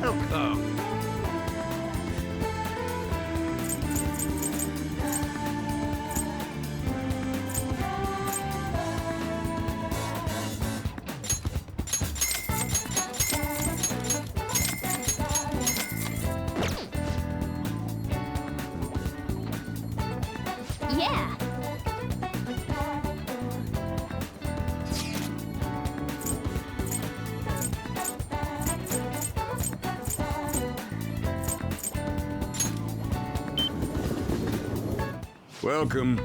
Welcome. Yeah. Welcome.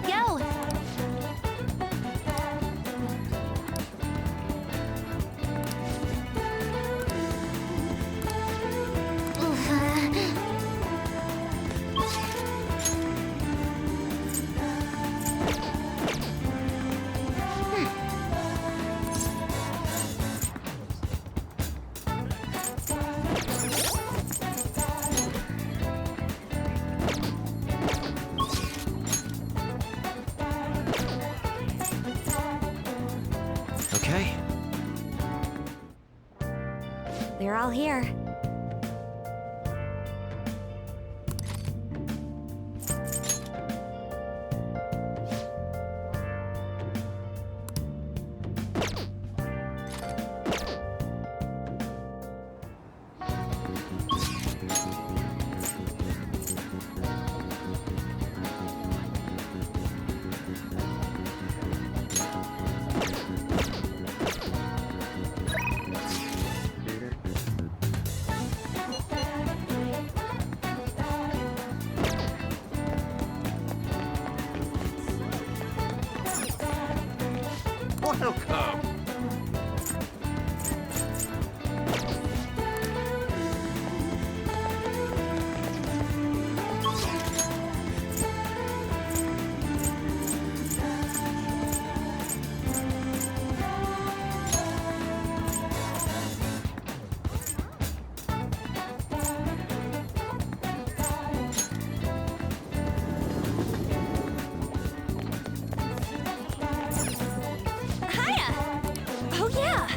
Go. Okay. They're all here. Welcome. Hiya! Oh yeah!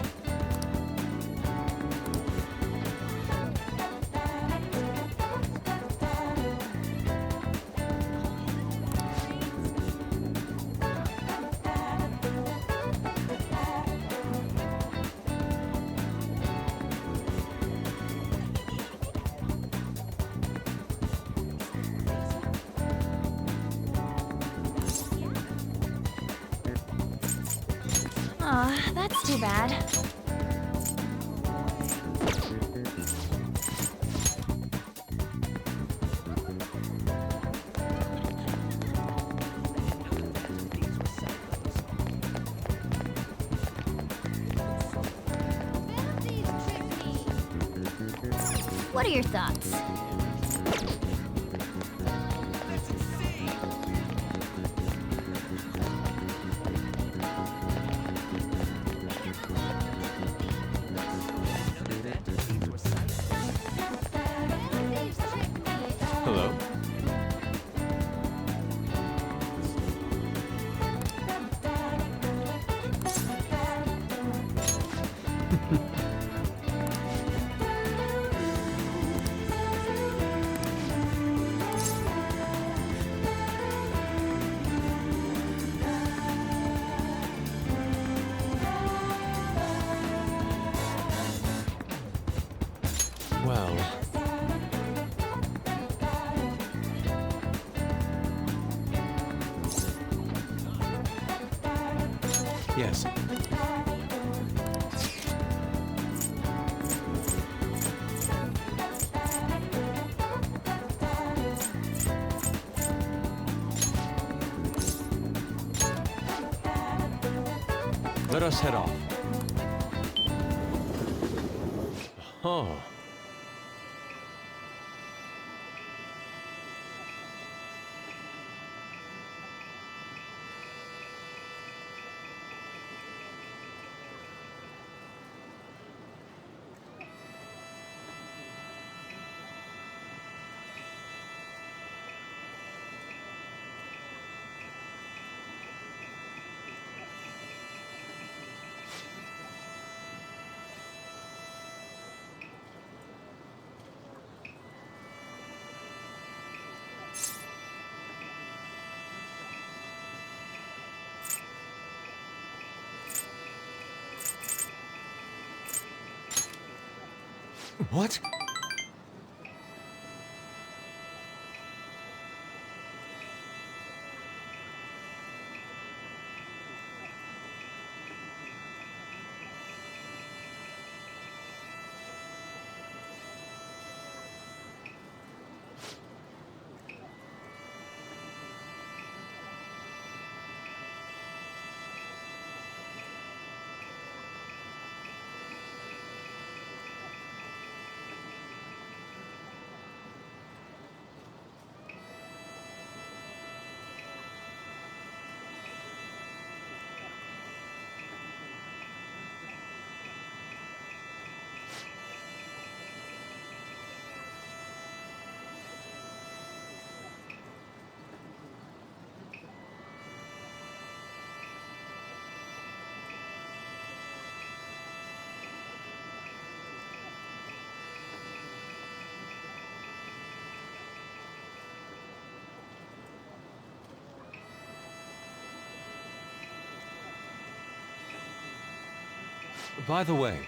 Aw, that's too bad. What are your thoughts? Hello? Well... Yes. Let us head off. Oh. What? By the way...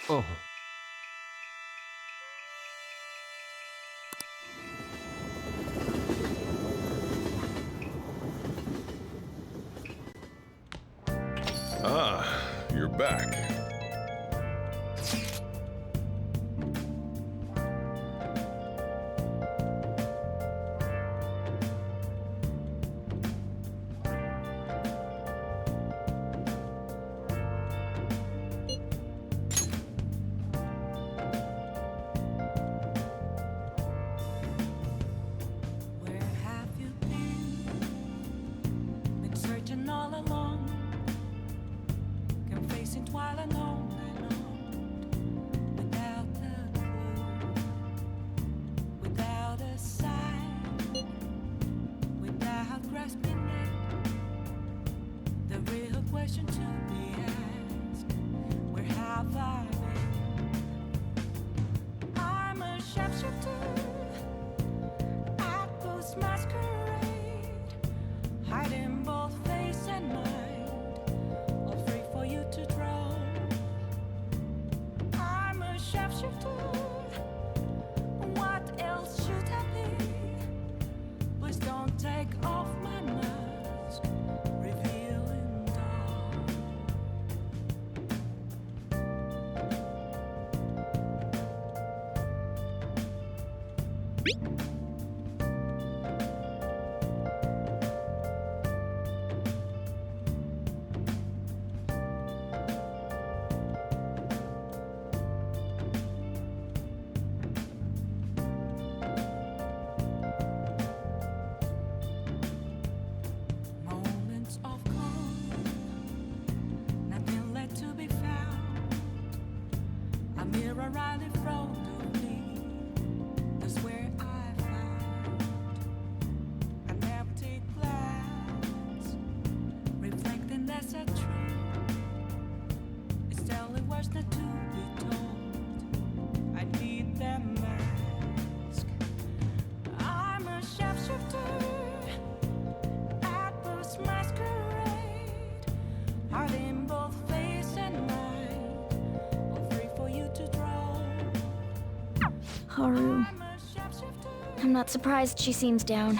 Oh. Ah, you're back. Where have you been? Been searching all along. grasping it. The real question to be asked, where have I been? I'm a sharpshooter at post masquerade, hiding both face and mind, all free for you to draw. I'm a sharpshooter. What else should I be? Please don't take off my mask, revealing dawn. Moments of calm, nothing left to be found. A mirror right in front of me, that's where I found an empty glass, reflecting that's a truth. It's telling words not to be told. I need that mask. I'm a sharpshooter at post masquerade, hiding both face and mind, all free for you to draw. Haru, I'm a sharpshooter, I'm not surprised she seems down.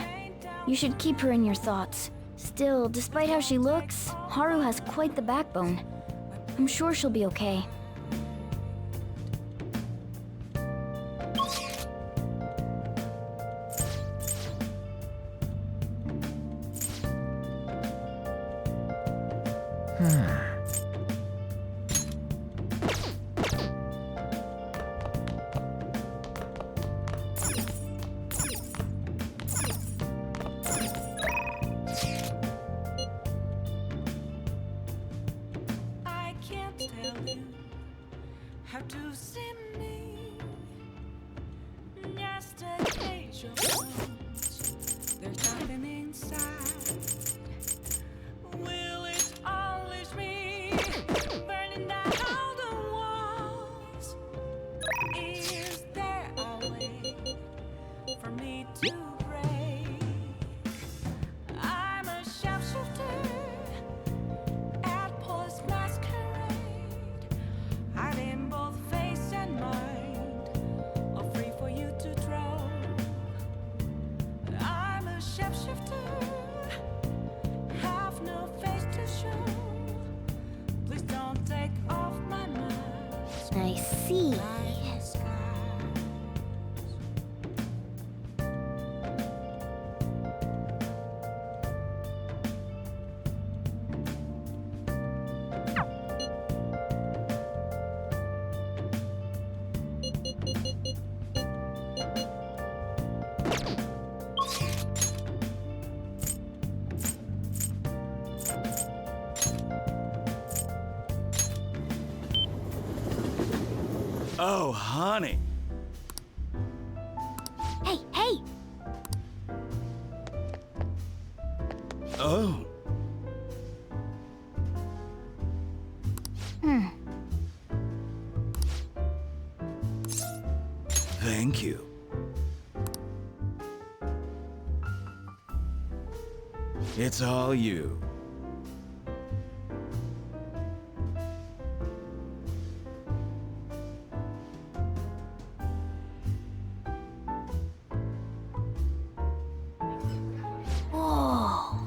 You should keep her in your thoughts. Still, despite how she looks, Haru has quite the backbone. I'm sure she'll be okay. I can't tell you how to see me. Just a cage of bones. There's nothing inside. Will it unleash me, burning down all the walls? Is there a way for me to break? I'm a sharpshooter at post masquerade, hiding both face and mind, all free for you to draw. I'm a shapeshifter, have no face to show. Please don't take off my mask. I see. My skies. Oh, honey. Hey, hey! Oh. Thank you. It's all you. Whoa!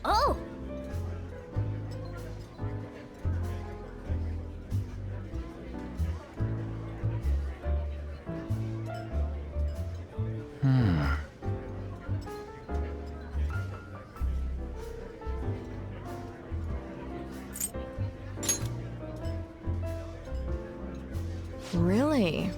Oh! Really?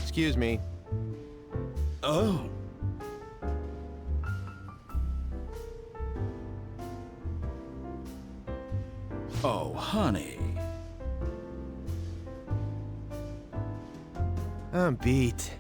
Excuse me. Oh. Oh, honey. I'm beat.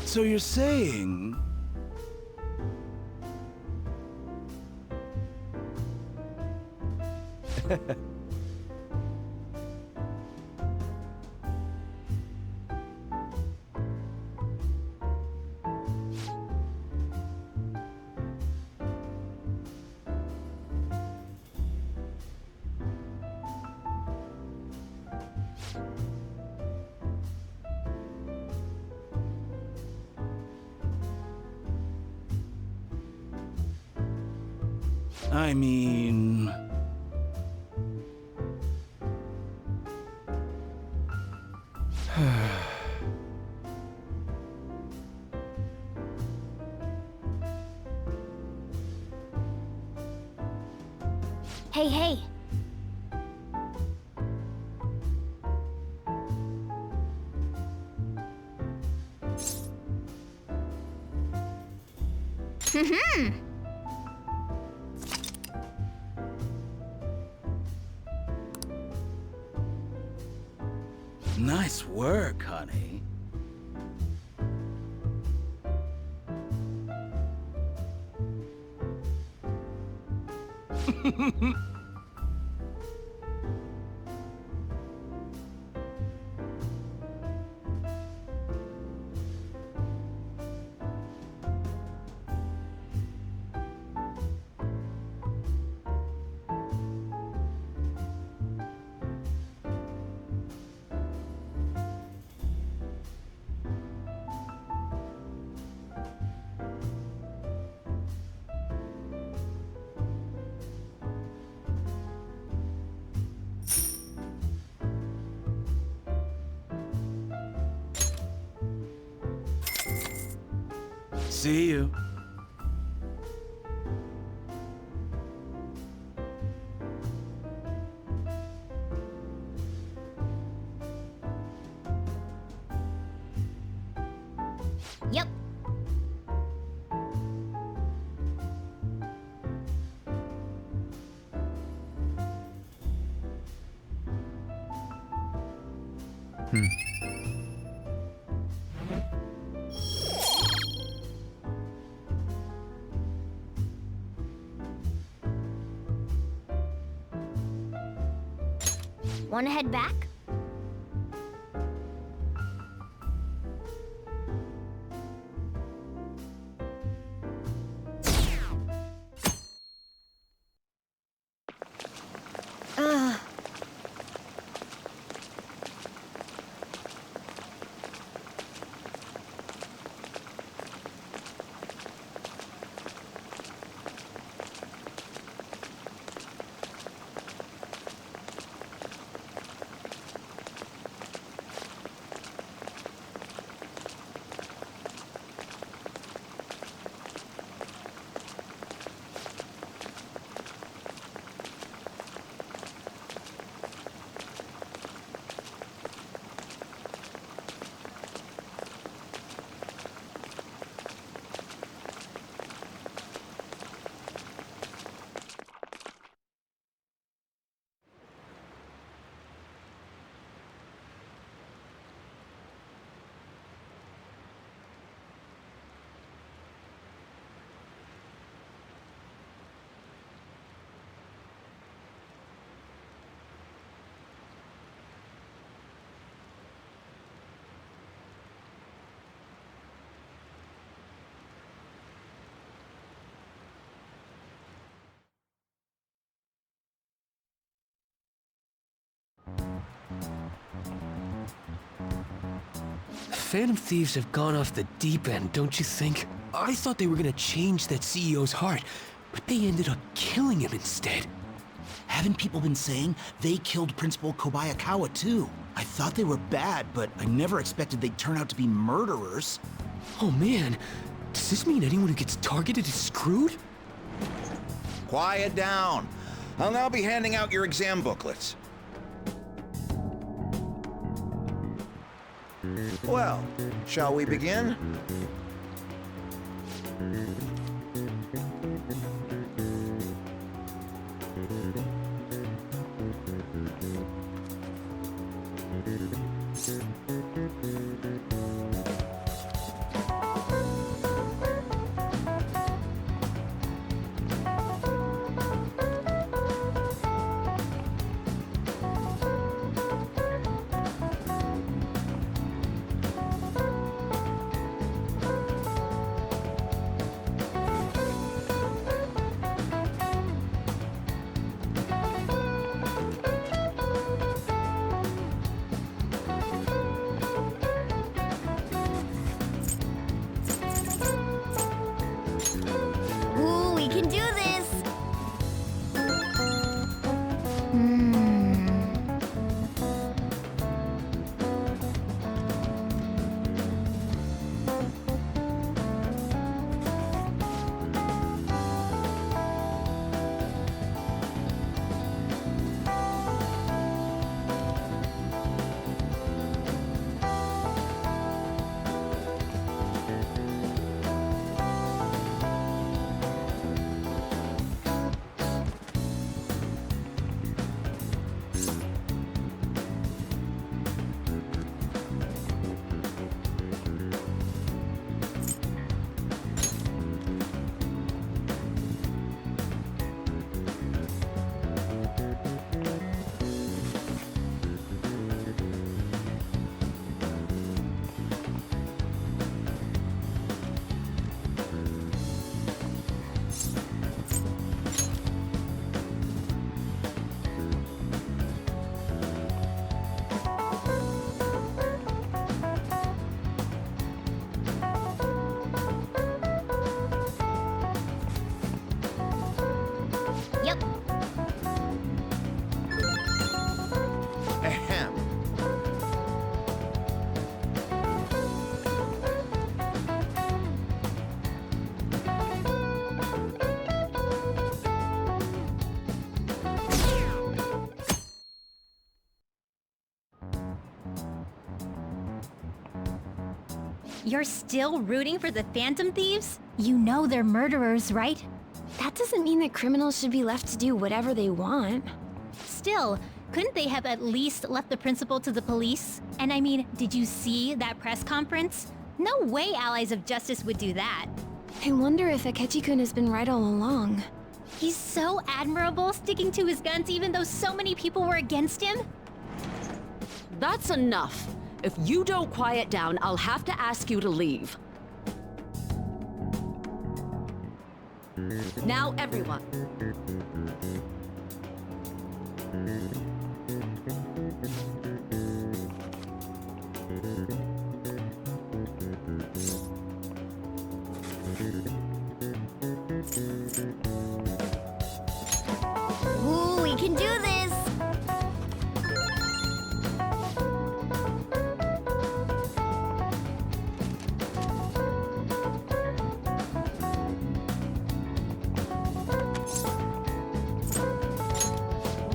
So you're saying... I mean... Hey, hey. Nice work, honey. See you. Yep. Wanna head back? Ugh. Phantom Thieves have gone off the deep end, don't you think? I thought they were gonna change that CEO's heart, but they ended up killing him instead. Haven't people been saying they killed Principal Kobayakawa too? I thought they were bad, but I never expected they'd turn out to be murderers. Oh man, does this mean anyone who gets targeted is screwed? Quiet down. I'll now be handing out your exam booklets. Well, shall we begin? Ooh, we can do this! Yep. Ahem. You're still rooting for the Phantom Thieves? You know they're murderers, right? That doesn't mean that criminals should be left to do whatever they want. Still, couldn't they have at least left the principal to the police? And I mean, did you see that press conference? No way allies of justice would do that. I wonder if Akechi-kun has been right all along. He's so admirable, sticking to his guns even though so many people were against him. That's enough. If you don't quiet down, I'll have to ask you to leave. Now, everyone. Ooh, we can do this!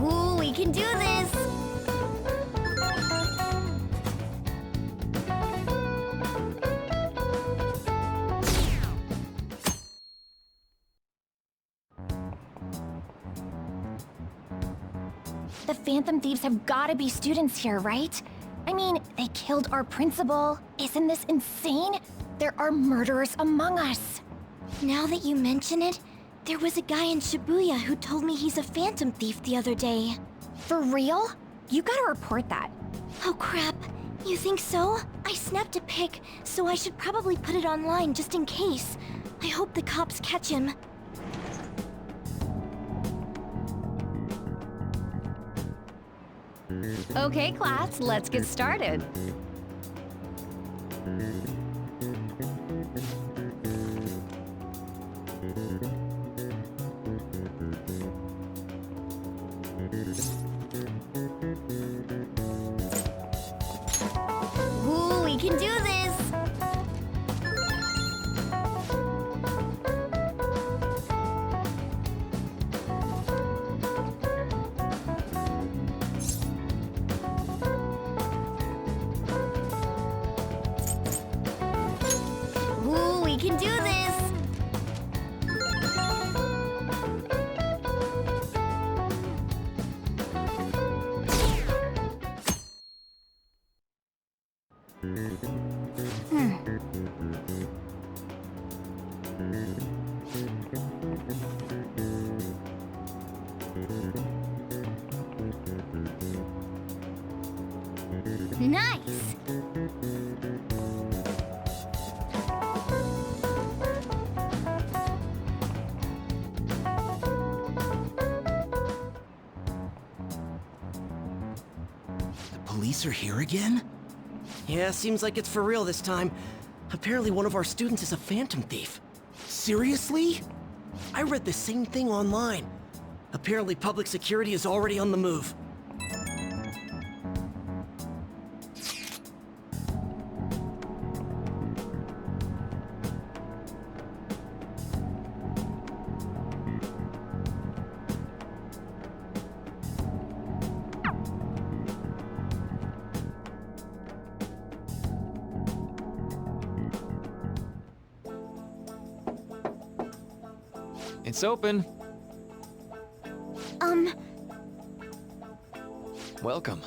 Ooh, we can do this! The Phantom Thieves have gotta be students here, right? I mean, they killed our principal. Isn't this insane? There are murderers among us. Now that you mention it, there was a guy in Shibuya who told me he's a Phantom Thief the other day. For real? You gotta report that. Oh crap, you think so? I snapped a pic, so I should probably put it online just in case. I hope the cops catch him. Okay, class, let's get started. Ooh, we can do this! Ooh, we can do this! Nice! The police are here again? Yeah, seems like it's for real this time. Apparently one of our students is a phantom thief. Seriously? I read the same thing online. Apparently public security is already on the move. It's open. Welcome.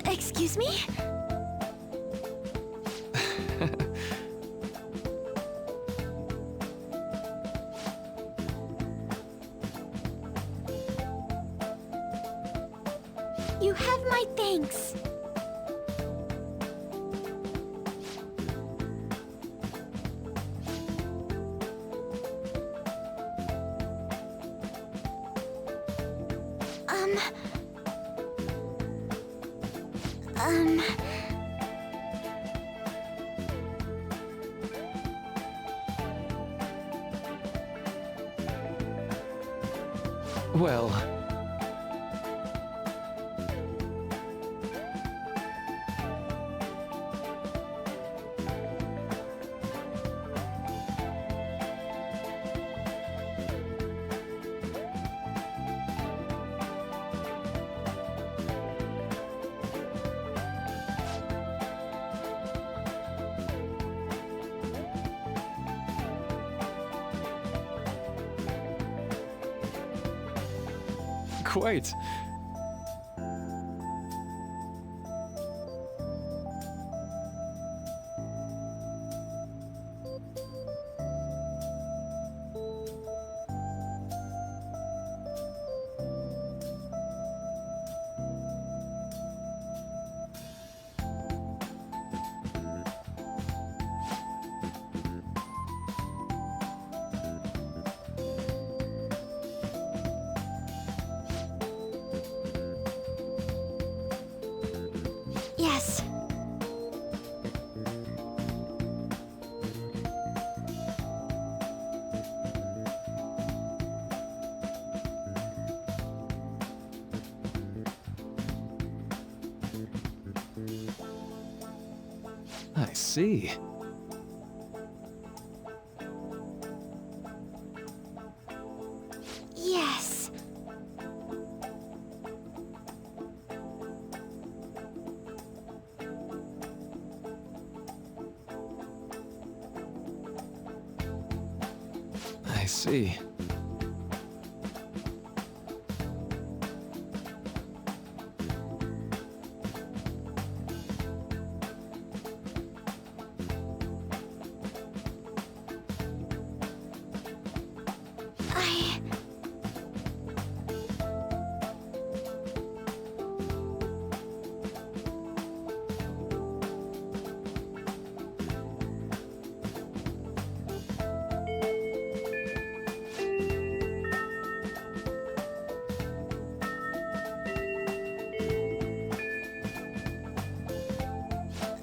Excuse me? You have my thanks. Well, quite. Yes. I see. Yes. I see.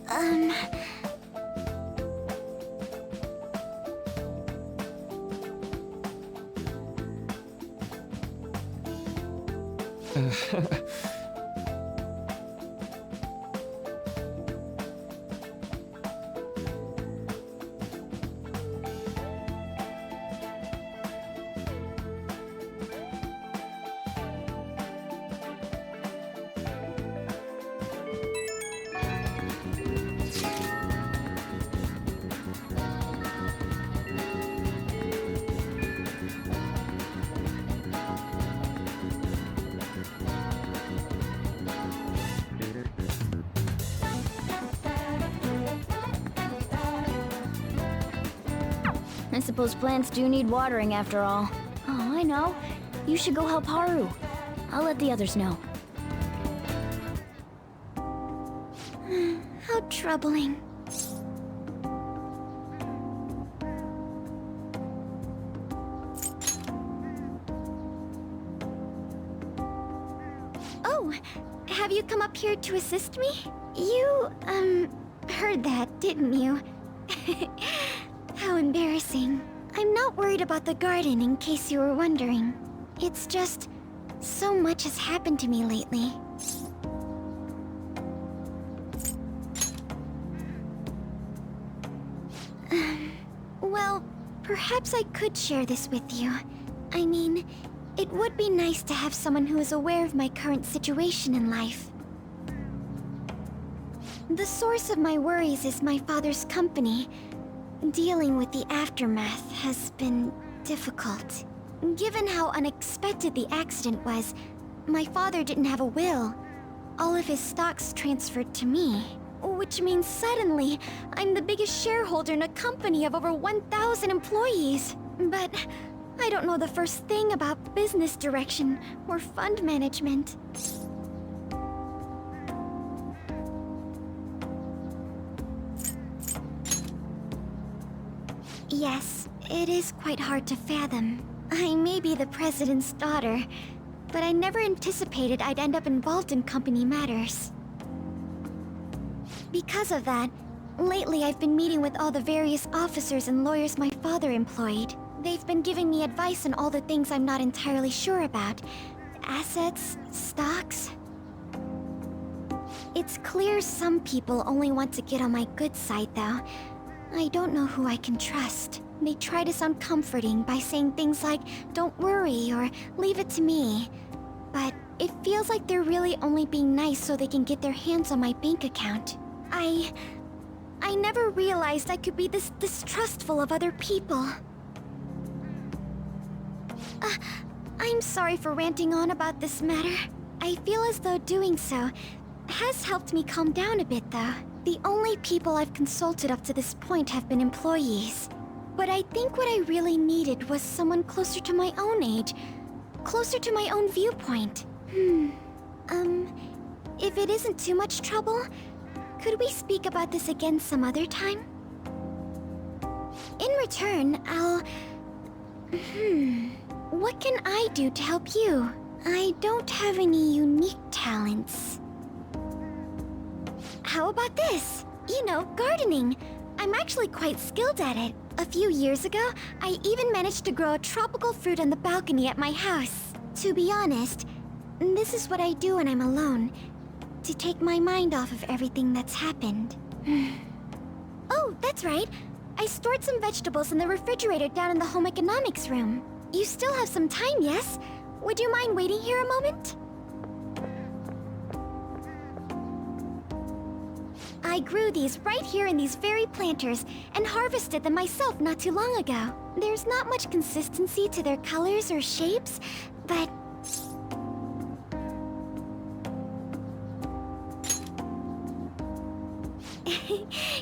I... I suppose plants do need watering after all. Oh, I know. You should go help Haru. I'll let the others know. How troubling. Oh, have you come up here to assist me? You, heard that, didn't you? How embarrassing. I'm not worried about the garden, in case you were wondering. It's just... so much has happened to me lately. Well, perhaps I could share this with you. I mean, it would be nice to have someone who is aware of my current situation in life. The source of my worries is my father's company. Dealing with the aftermath has been difficult. Given how unexpected the accident was, my father didn't have a will. All of his stocks transferred to me. Which means suddenly, I'm the biggest shareholder in a company of over 1,000 employees. But I don't know the first thing about business direction or fund management. Yes, it is quite hard to fathom. I may be the president's daughter, but I never anticipated I'd end up involved in company matters. Because of that, lately I've been meeting with all the various officers and lawyers my father employed. They've been giving me advice on all the things I'm not entirely sure about. Assets, stocks... It's clear some people only want to get on my good side, though. I don't know who I can trust. They try to sound comforting by saying things like, "Don't worry," or "Leave it to me." But it feels like they're really only being nice so they can get their hands on my bank account. I never realized I could be this distrustful of other people. I'm sorry for ranting on about this matter. I feel as though doing so has helped me calm down a bit, though. The only people I've consulted up to this point have been employees. But I think what I really needed was someone closer to my own age. Closer to my own viewpoint. If it isn't too much trouble, could we speak about this again some other time? In return, I'll... What can I do to help you? I don't have any unique talents. How about this? You know, gardening. I'm actually quite skilled at it. A few years ago, I even managed to grow a tropical fruit on the balcony at my house. To be honest, this is what I do when I'm alone. To take my mind off of everything that's happened. Oh, that's right. I stored some vegetables in the refrigerator down in the home economics room. You still have some time, yes? Would you mind waiting here a moment? I grew these right here in these very planters and harvested them myself not too long ago. There's not much consistency to their colors or shapes, but...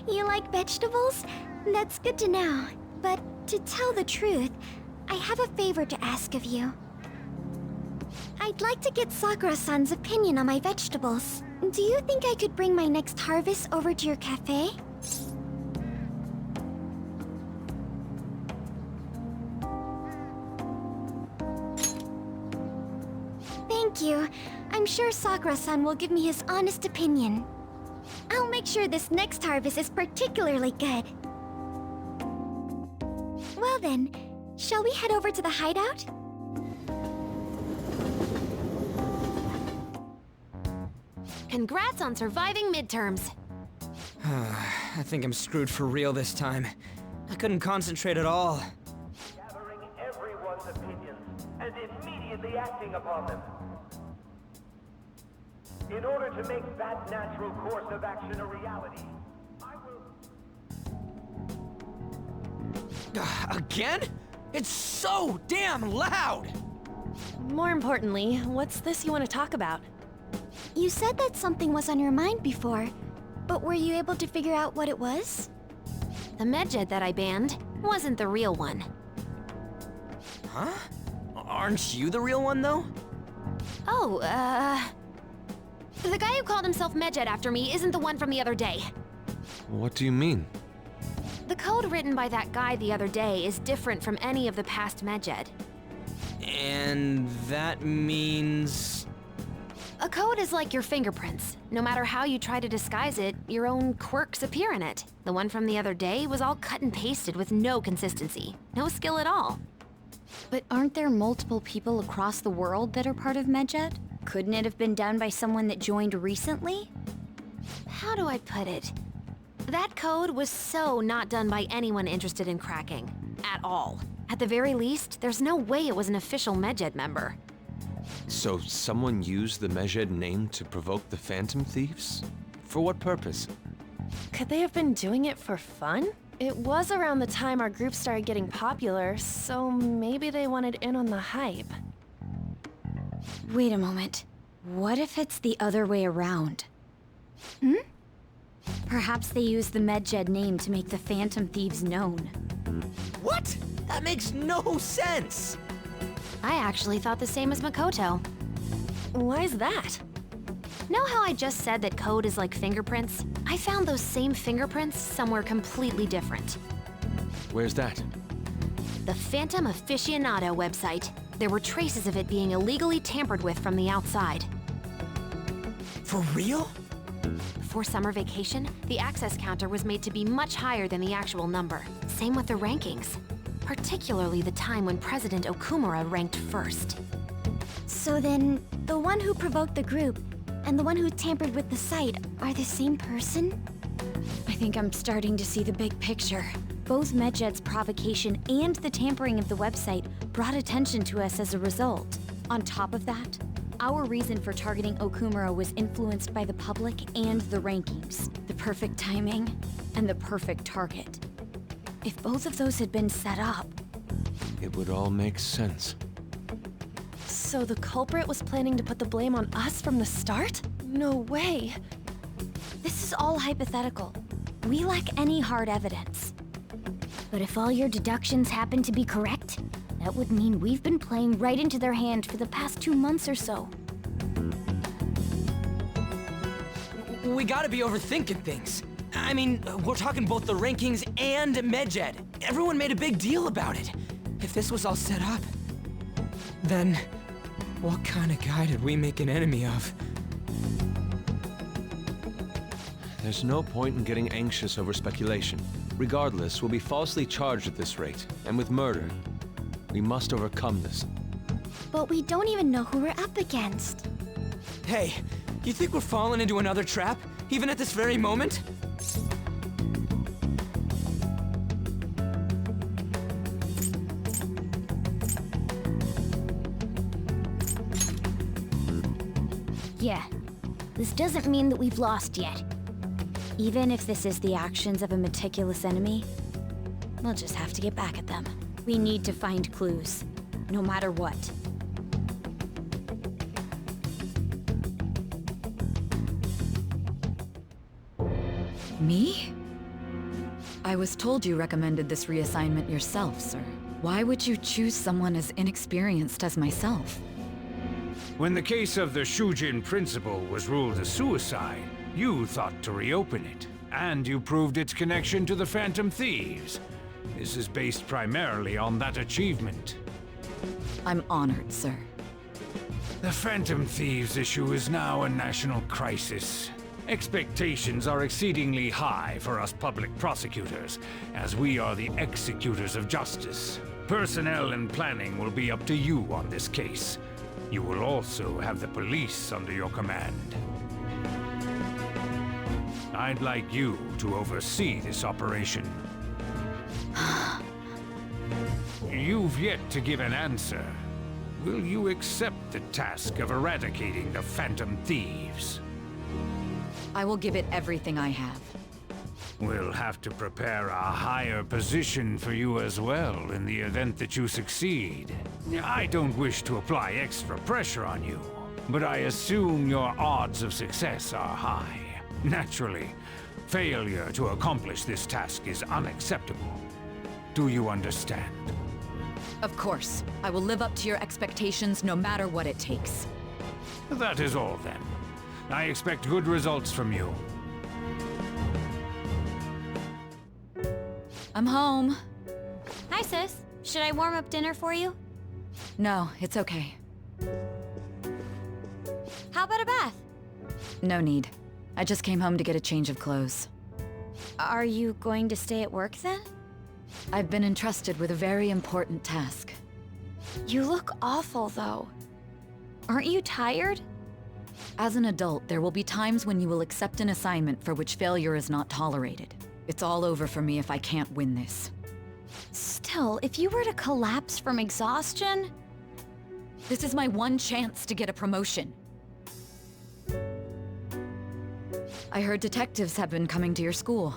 You like vegetables? That's good to know. But to tell the truth, I have a favor to ask of you. I'd like to get Sakura-san's opinion on my vegetables. Do you think I could bring my next harvest over to your cafe? Thank you. I'm sure Sakura-san will give me his honest opinion. I'll make sure this next harvest is particularly good. Well then, shall we head over to the hideout? Congrats on surviving midterms. I think I'm screwed for real this time. I couldn't concentrate at all. Gathering everyone's opinions and immediately acting upon them. In order to make that natural course of action a reality, I will... Again? It's so damn loud! More importantly, what's this you want to talk about? You said that something was on your mind before, but were you able to figure out what it was? The medjed that I banned wasn't the real one. Huh? Aren't you the real one, though? Oh, the guy who called himself Medjed after me isn't the one from the other day. What do you mean? The code written by that guy the other day is different from any of the past Medjed. And that means... A code is like your fingerprints. No matter how you try to disguise it, your own quirks appear in it. The one from the other day was all cut and pasted with no consistency. No skill at all. But aren't there multiple people across the world that are part of Medjed? Couldn't it have been done by someone that joined recently? How do I put it? That code was so not done by anyone interested in cracking. At all. At the very least, there's no way it was an official Medjed member. So someone used the Medjed name to provoke the Phantom Thieves? For what purpose? Could they have been doing it for fun? It was around the time our group started getting popular, so maybe they wanted in on the hype. Wait a moment. What if it's the other way around? Perhaps they used the Medjed name to make the Phantom Thieves known. What? That makes no sense! I actually thought the same as Makoto. Why's that? Know how I just said that code is like fingerprints? I found those same fingerprints somewhere completely different. Where's that? The Phantom Aficionado website. There were traces of it being illegally tampered with from the outside. For real? Before summer vacation, the access counter was made to be much higher than the actual number. Same with the rankings. Particularly the time when President Okumura ranked first. So then, the one who provoked the group and the one who tampered with the site are the same person? I think I'm starting to see the big picture. Both Medjed's provocation and the tampering of the website brought attention to us as a result. On top of that, our reason for targeting Okumura was influenced by the public and the rankings, the perfect timing, and the perfect target. If both of those had been set up... It would all make sense. So the culprit was planning to put the blame on us from the start? No way. This is all hypothetical. We lack any hard evidence. But if all your deductions happen to be correct, that would mean we've been playing right into their hand for the past 2 months or so. We gotta be overthinking things. I mean, we're talking both the rankings and Medjed. Everyone made a big deal about it. If this was all set up, then what kind of guy did we make an enemy of? There's no point in getting anxious over speculation. Regardless, we'll be falsely charged at this rate, and with murder. We must overcome this. But we don't even know who we're up against. Hey, you think we're falling into another trap, even at this very moment? Yeah, this doesn't mean that we've lost yet. Even if this is the actions of a meticulous enemy, we'll just have to get back at them. We need to find clues, no matter what. Me? I was told you recommended this reassignment yourself, sir. Why would you choose someone as inexperienced as myself? When the case of the Shujin principal was ruled a suicide, you thought to reopen it, and you proved its connection to the Phantom Thieves. This is based primarily on that achievement. I'm honored, sir. The Phantom Thieves issue is now a national crisis. Expectations are exceedingly high for us public prosecutors, as we are the executors of justice. Personnel and planning will be up to you on this case. You will also have the police under your command. I'd like you to oversee this operation. You've yet to give an answer. Will you accept the task of eradicating the Phantom Thieves? I will give it everything I have. We'll have to prepare a higher position for you as well in the event that you succeed. I don't wish to apply extra pressure on you, but I assume your odds of success are high. Naturally, failure to accomplish this task is unacceptable. Do you understand? Of course. I will live up to your expectations no matter what it takes. That is all then. I expect good results from you. I'm home. Hi, sis. Should I warm up dinner for you? No, it's okay. How about a bath? No need. I just came home to get a change of clothes. Are you going to stay at work then? I've been entrusted with a very important task. You look awful, though. Aren't you tired? As an adult, there will be times when you will accept an assignment for which failure is not tolerated. It's all over for me if I can't win this. Still, if you were to collapse from exhaustion... This is my one chance to get a promotion. I heard detectives have been coming to your school.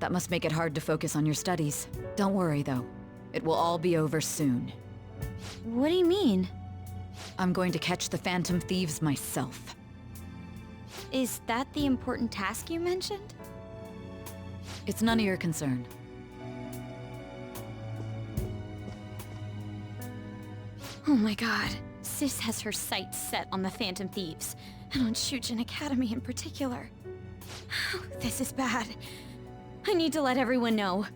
That must make it hard to focus on your studies. Don't worry, though. It will all be over soon. What do you mean? I'm going to catch the Phantom Thieves myself. Is that the important task you mentioned? It's none of your concern. Oh my god. Sis has her sights set on the Phantom Thieves, and on Shujin Academy in particular. This is bad. I need to let everyone know.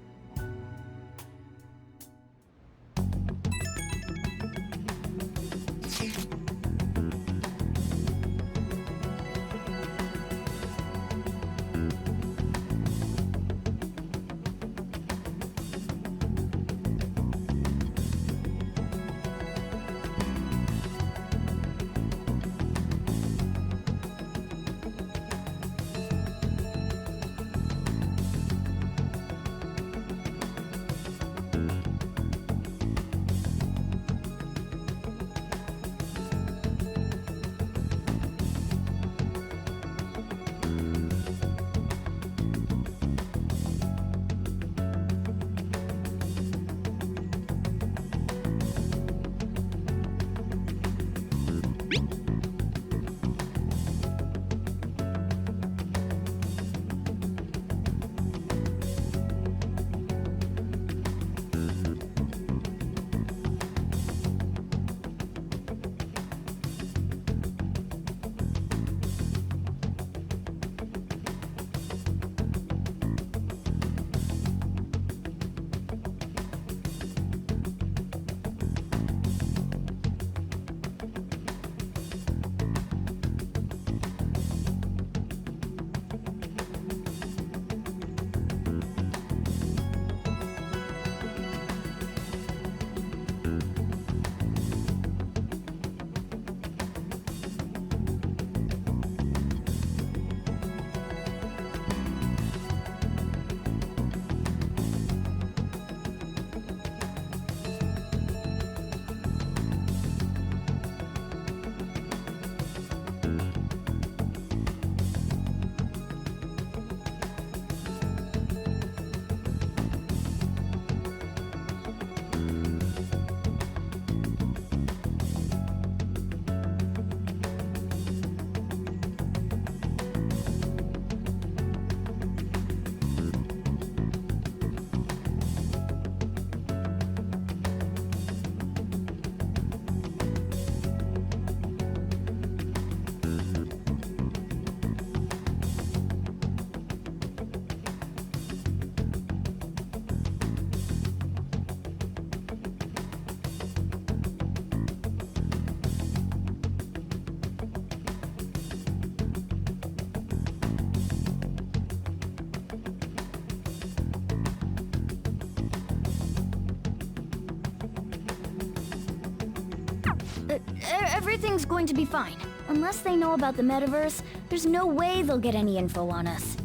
Everything's going to be fine. Unless they know about the metaverse, there's no way they'll get any info on us.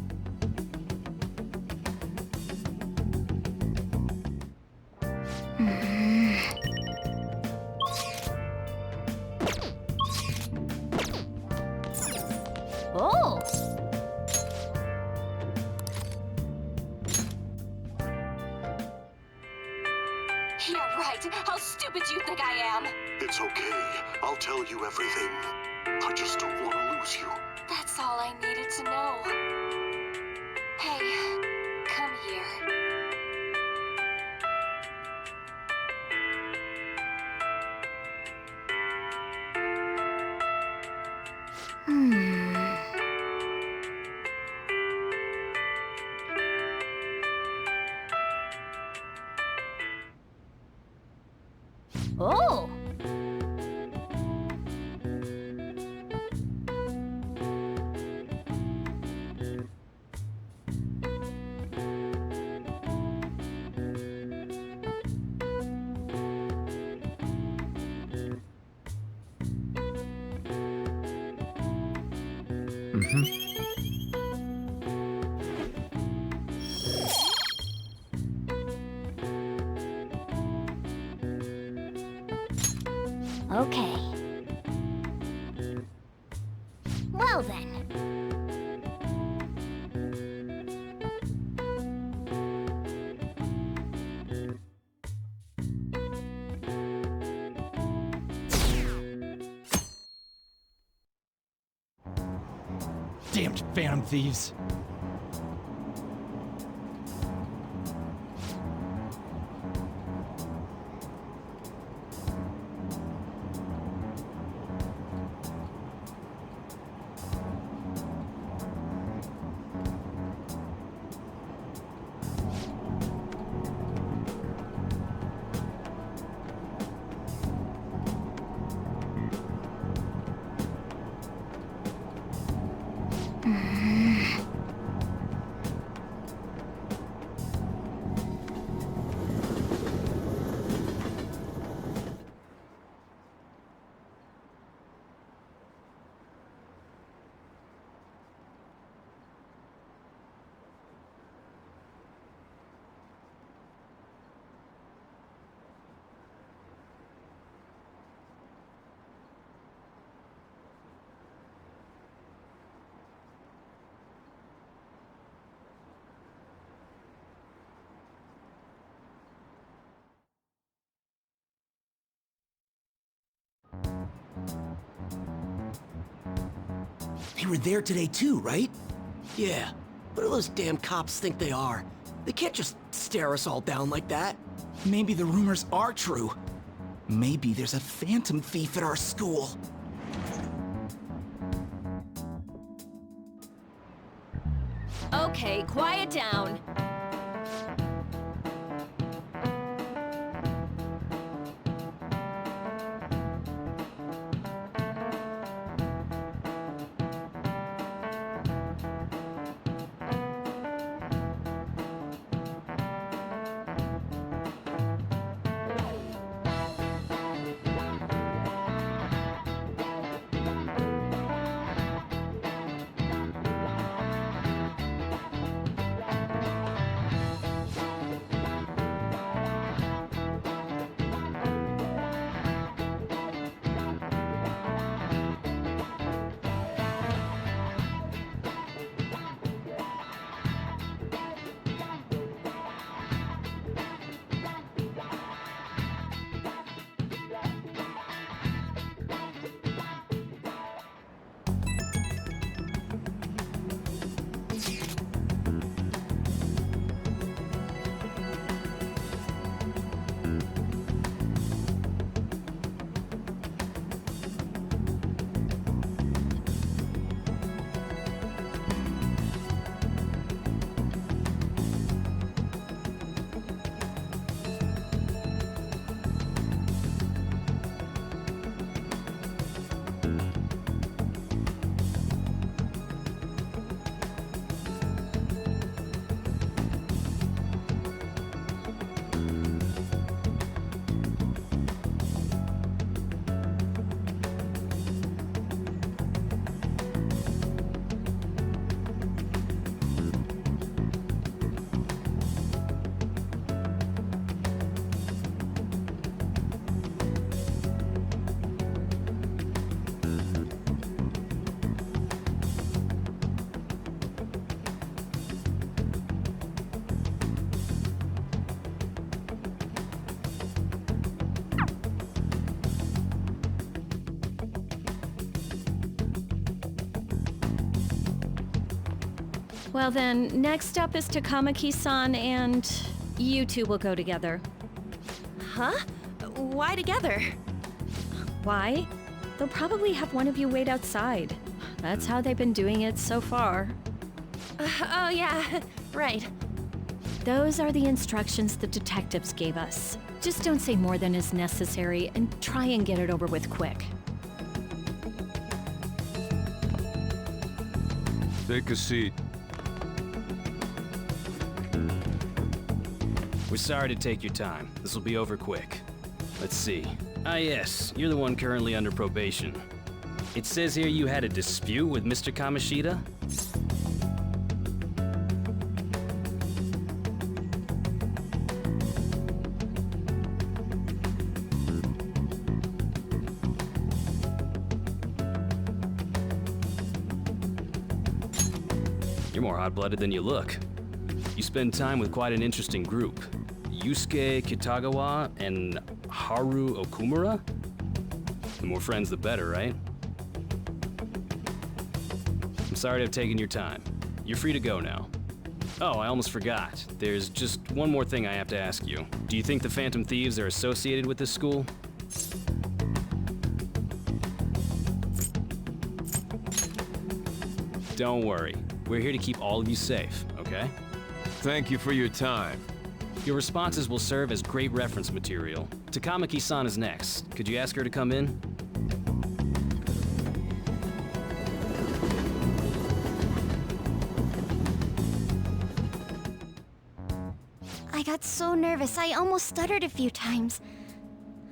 Oh! Yeah, right. How stupid do you think I am? It's okay. I'll tell you everything. I just don't want to lose you. That's all I needed to know. Hey, come here. Oh! Okay. Well then. Damned Phantom Thieves. They were there today too, right? Yeah. What do those damn cops think they are? They can't just stare us all down like that. Maybe the rumors are true. Maybe there's a phantom thief at our school. Okay, quiet down. Well then, next up is Takamaki-san and you two will go together. Huh? Why together? Why? They'll probably have one of you wait outside. That's how they've been doing it so far. Oh yeah, right. Those are the instructions the detectives gave us. Just don't say more than is necessary and try and get it over with quick. Take a seat. We're sorry to take your time. This will be over quick. Let's see. Ah yes, you're the one currently under probation. It says here you had a dispute with Mr. Kamishita? You're more hot-blooded than you look. You spend time with quite an interesting group. Yusuke Kitagawa and Haru Okumura? The more friends, the better, right? I'm sorry to have taken your time. You're free to go now. Oh, I almost forgot. There's just one more thing I have to ask you. Do you think the Phantom Thieves are associated with this school? Don't worry. We're here to keep all of you safe, okay? Thank you for your time. Your responses will serve as great reference material. Takamaki-san is next. Could you ask her to come in? I got so nervous, I almost stuttered a few times.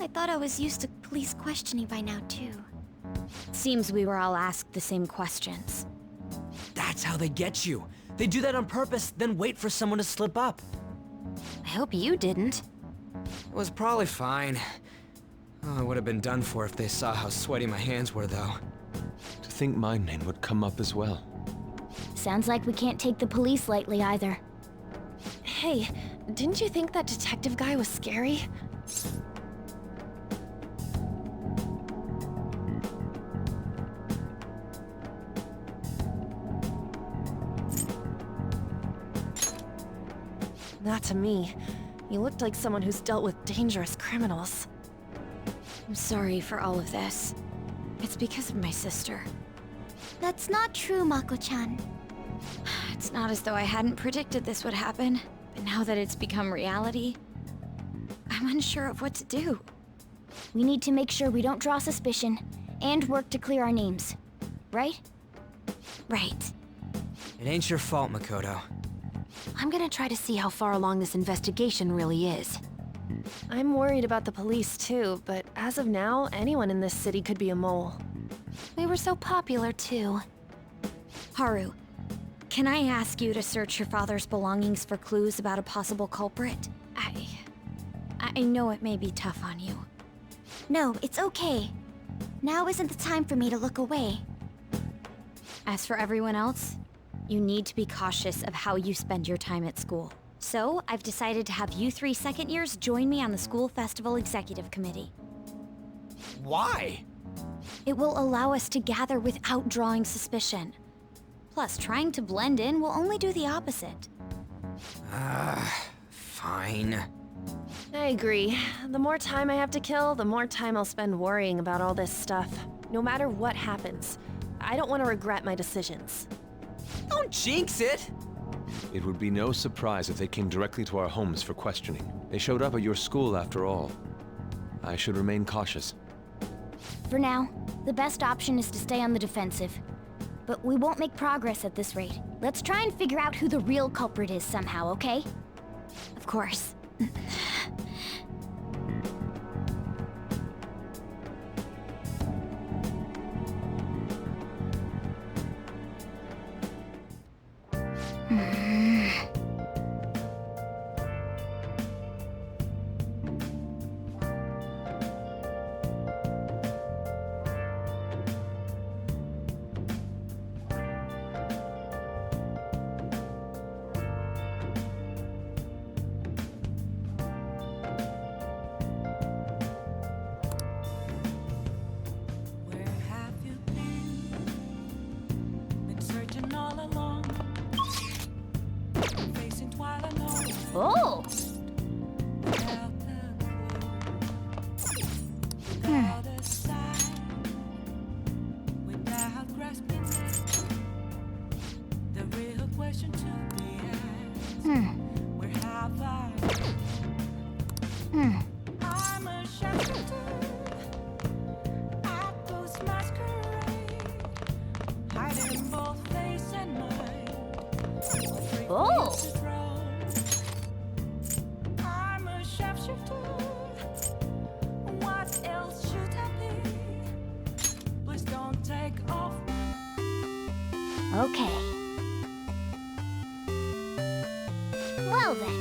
I thought I was used to police questioning by now, too. Seems we were all asked the same questions. That's how they get you. They do that on purpose, then wait for someone to slip up. I hope you didn't. It was probably fine. Oh, I would have been done for if they saw how sweaty my hands were, though. To think my name would come up as well. Sounds like we can't take the police lightly either. Hey, didn't you think that detective guy was scary? Not to me. You looked like someone who's dealt with dangerous criminals. I'm sorry for all of this. It's because of my sister. That's not true, Mako-chan. It's not as though I hadn't predicted this would happen, but now that it's become reality, I'm unsure of what to do. We need to make sure we don't draw suspicion, and work to clear our names. Right? Right. It ain't your fault, Makoto. I'm gonna try to see how far along this investigation really is. I'm worried about the police too, but as of now, anyone in this city could be a mole. We were so popular too. Haru, can I ask you to search your father's belongings for clues about a possible culprit? I know it may be tough on you. No, it's okay. Now isn't the time for me to look away. As for everyone else, you need to be cautious of how you spend your time at school. So, I've decided to have you 3 second years join me on the school festival executive committee. Why? It will allow us to gather without drawing suspicion. Plus, trying to blend in will only do the opposite. Fine. I agree. The more time I have to kill, the more time I'll spend worrying about all this stuff. No matter what happens. I don't want to regret my decisions. Don't jinx it! It would be no surprise if they came directly to our homes for questioning. They showed up at your school after all. I should remain cautious. For now, the best option is to stay on the defensive. But we won't make progress at this rate. Let's try and figure out who the real culprit is somehow, okay? Of course. both face and mind. Afraid for Oh. you to drown. I'm a shapeshifter. What else should I be? Please don't take off. Okay. Well then.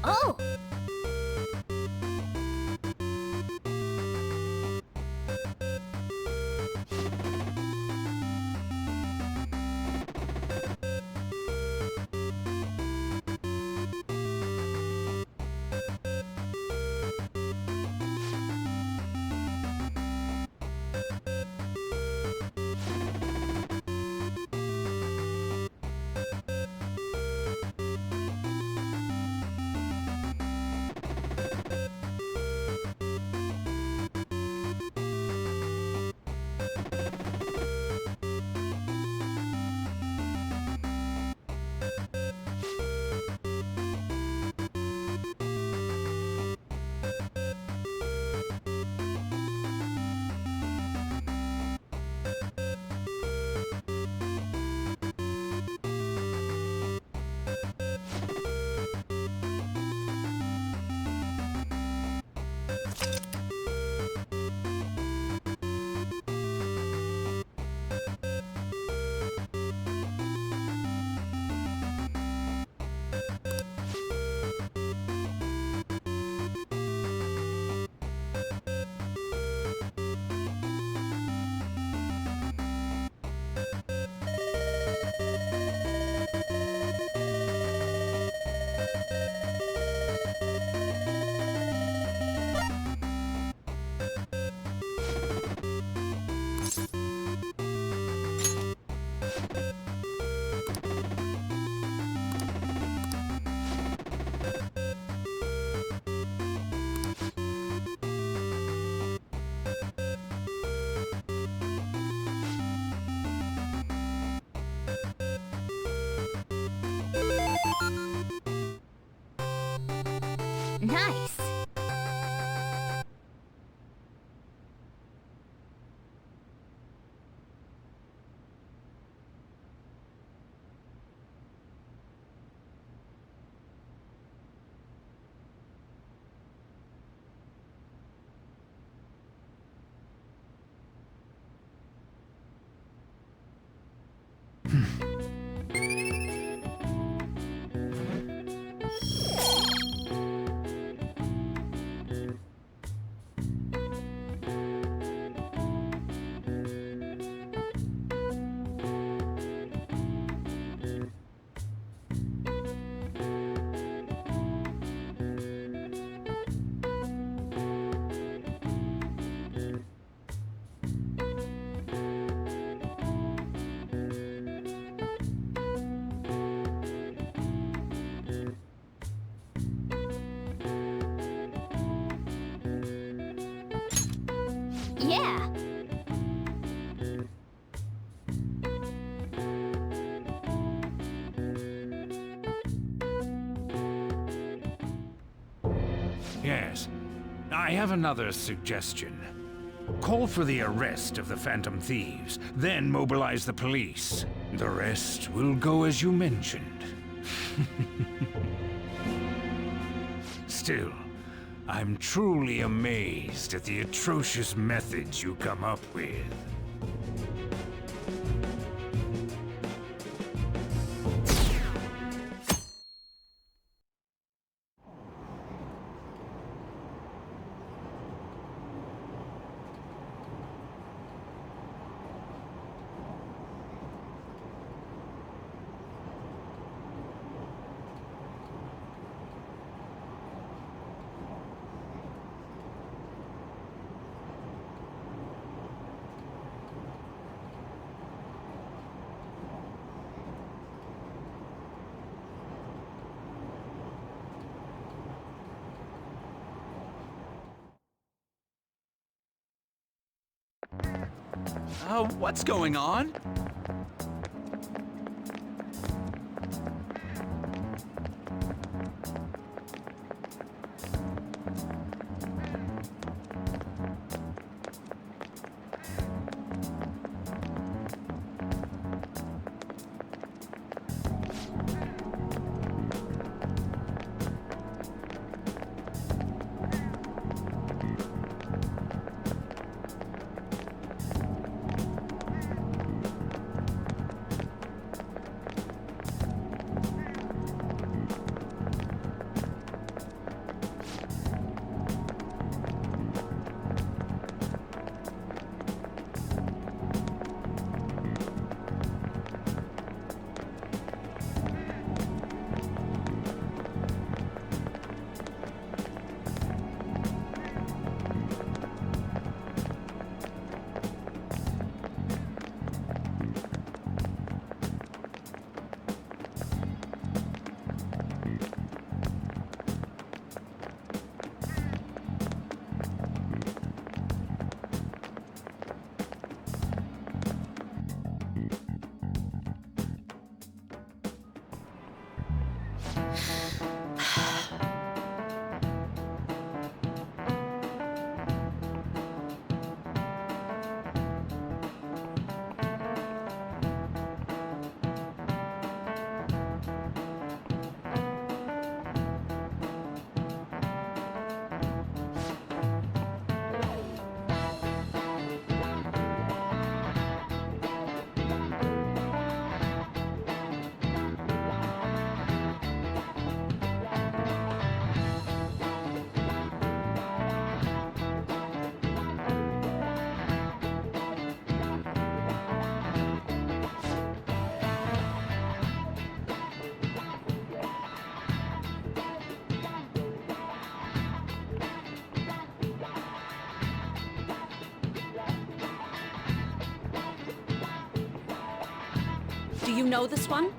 Oh! Nice. Yeah. Yes. I have another suggestion. Call for the arrest of the Phantom Thieves, then mobilize the police. The rest will go as you mentioned. Still, I'm truly amazed at the atrocious methods you come up with. What's going on? Do you know this one?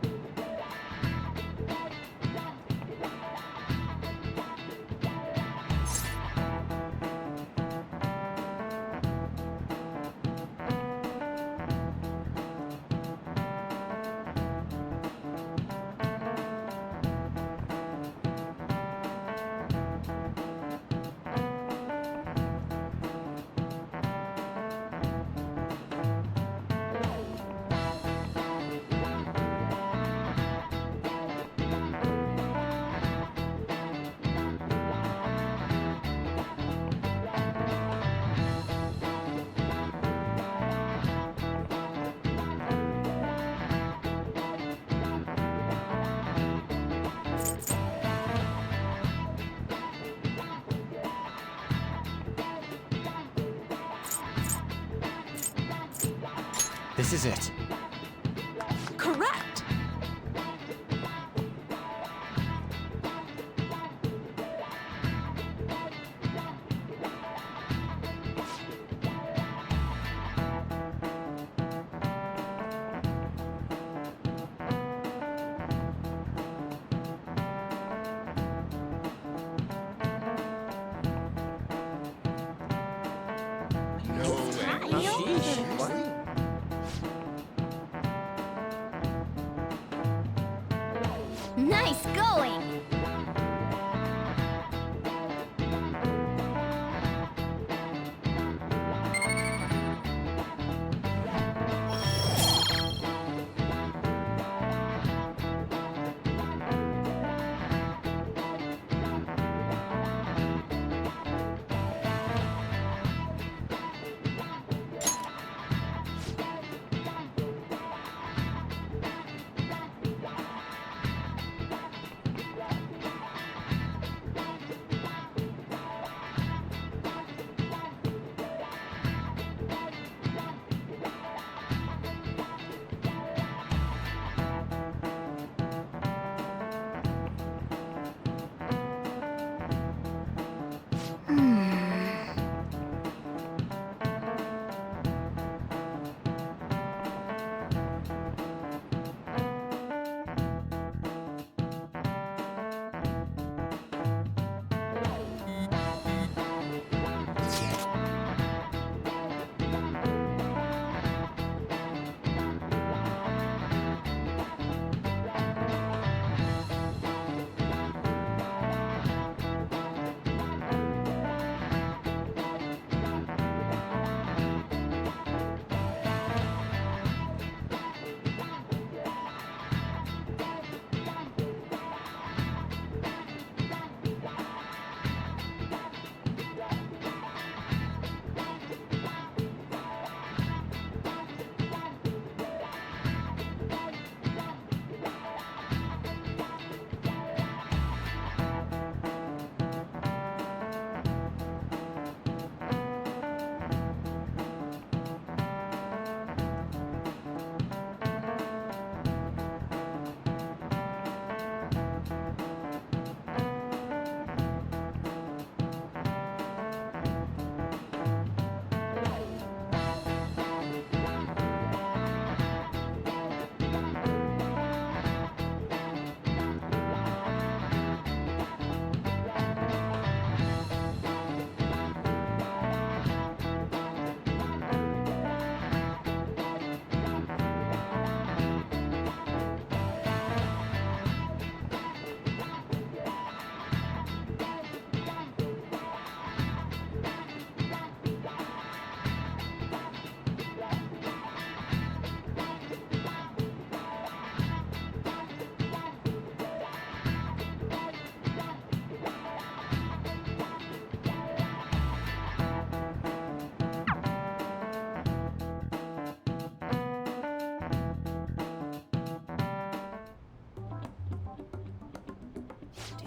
This is it. Correct!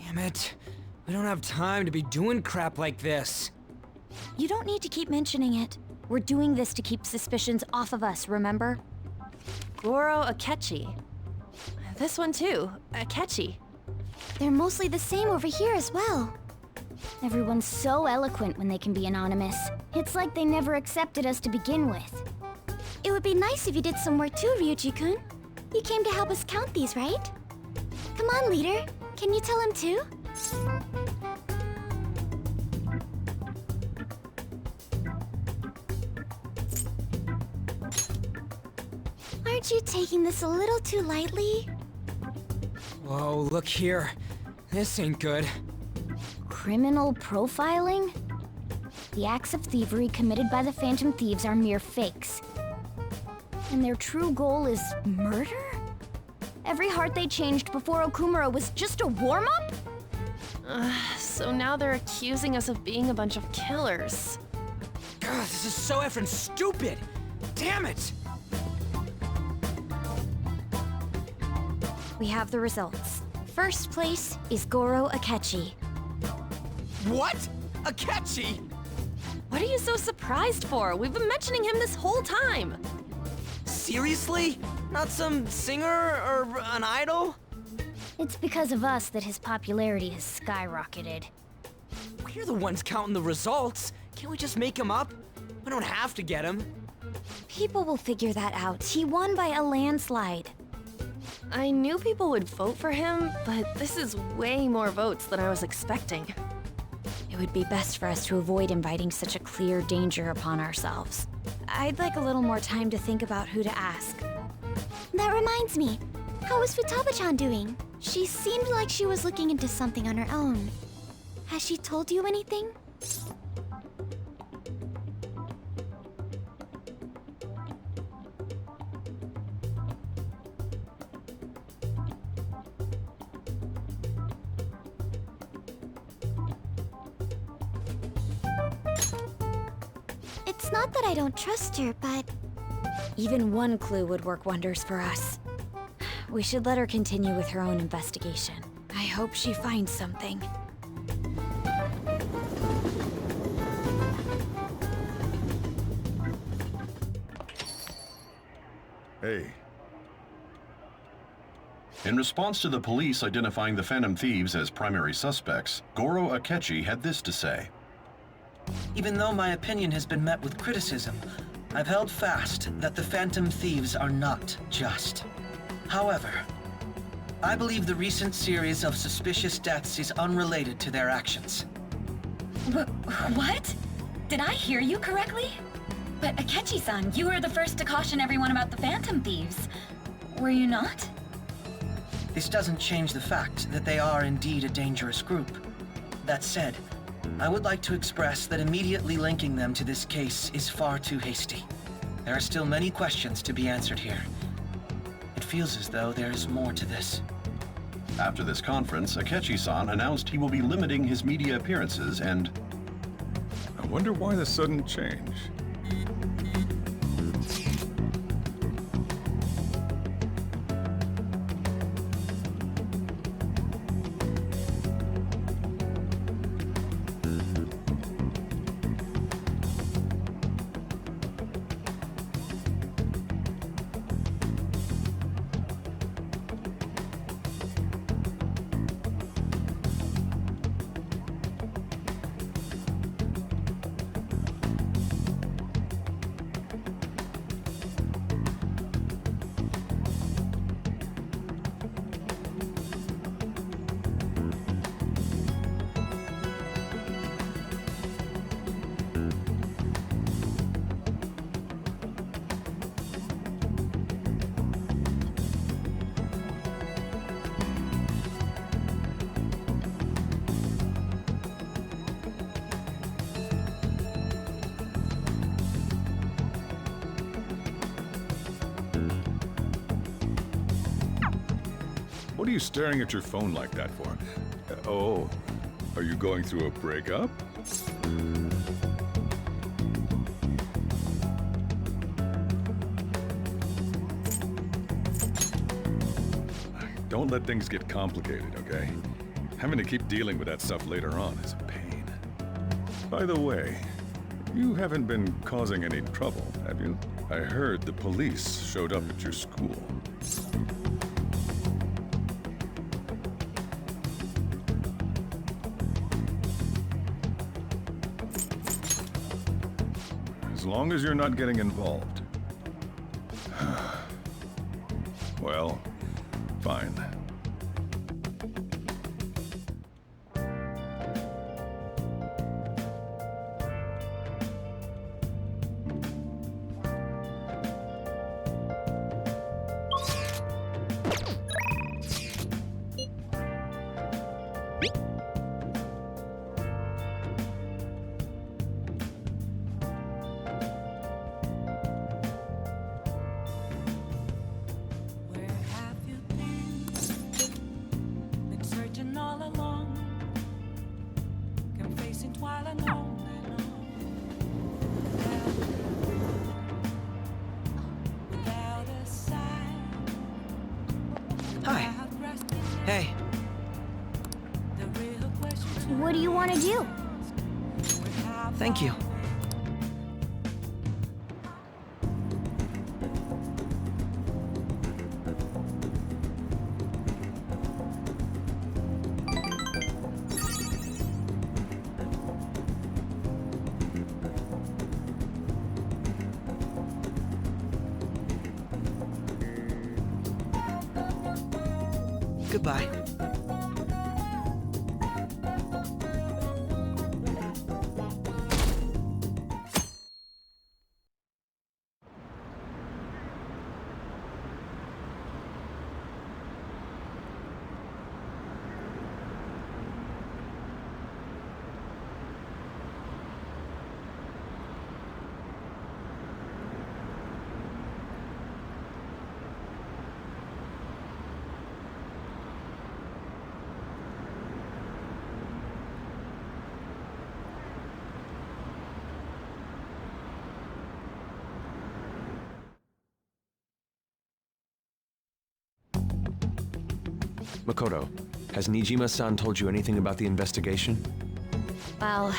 Damn it. We don't have time to be doing crap like this. You don't need to keep mentioning it. We're doing this to keep suspicions off of us, remember? Goro Akechi. This one too, Akechi. They're mostly the same over here as well. Everyone's so eloquent when they can be anonymous. It's like they never accepted us to begin with. It would be nice if you did some work too, Ryuji-kun. You came to help us count these, right? Come on, leader. Can you tell him too? Aren't you taking this a little too lightly? Whoa, look here. This ain't good. Criminal profiling? The acts of thievery committed by the Phantom Thieves are mere fakes. And their true goal is murder? Every heart they changed before Okumura was just a warm-up? So now they're accusing us of being a bunch of killers. God, this is so effing stupid! Damn it! We have the results. First place is Goro Akechi. What? Akechi? What are you so surprised for? We've been mentioning him this whole time. Seriously? Not some singer or an idol? It's because of us that his popularity has skyrocketed. We're the ones counting the results. Can't we just make him up? We don't have to get him. People will figure that out. He won by a landslide. I knew people would vote for him, but this is way more votes than I was expecting. It would be best for us to avoid inviting such a clear danger upon ourselves. I'd like a little more time to think about who to ask. That reminds me. How is Futaba-chan doing? She seemed like she was looking into something on her own. Has she told you anything? It's not that I don't trust her, but... Even one clue would work wonders for us. We should let her continue with her own investigation. I hope she finds something. Hey. In response to the police identifying the Phantom Thieves as primary suspects, Goro Akechi had this to say. Even though my opinion has been met with criticism, I've held fast that the Phantom Thieves are not just. However, I believe the recent series of suspicious deaths is unrelated to their actions. What? Did I hear you correctly? But Akechi-san, you were the first to caution everyone about the Phantom Thieves. Were you not? This doesn't change the fact that they are indeed a dangerous group. That said, I would like to express that immediately linking them to this case is far too hasty. There are still many questions to be answered here. It feels as though there is more to this. After this conference, Akechi-san announced he will be limiting his media appearances and... I wonder why the sudden change. What are you staring at your phone like that for? Oh, are you going through a breakup? Don't let things get complicated, okay? Having to keep dealing with that stuff later on is a pain. By the way, you haven't been causing any trouble, have you? I heard the police showed up at your school. As long as you're not getting involved. Well, fine. All along, complacent while alone without a sign. Hi. Hey. What do you want to do? Thank you. Goodbye. Makoto, has Nijima-san told you anything about the investigation? Well,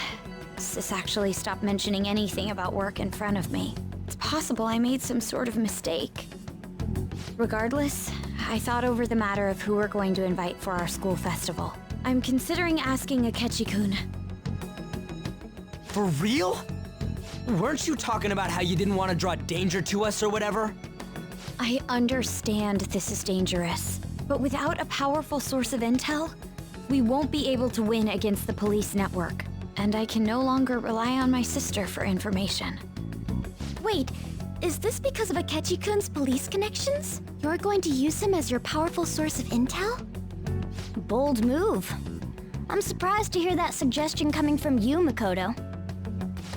Sis actually stopped mentioning anything about work in front of me. It's possible I made some sort of mistake. Regardless, I thought over the matter of who we're going to invite for our school festival. I'm considering asking Akechi-kun. For real? Weren't you talking about how you didn't want to draw danger to us or whatever? I understand this is dangerous, but without a powerful source of intel, we won't be able to win against the police network, and I can no longer rely on my sister for information. Wait, is this because of Akechi-kun's police connections? You're going to use him as your powerful source of intel? Bold move. I'm surprised to hear that suggestion coming from you, Makoto.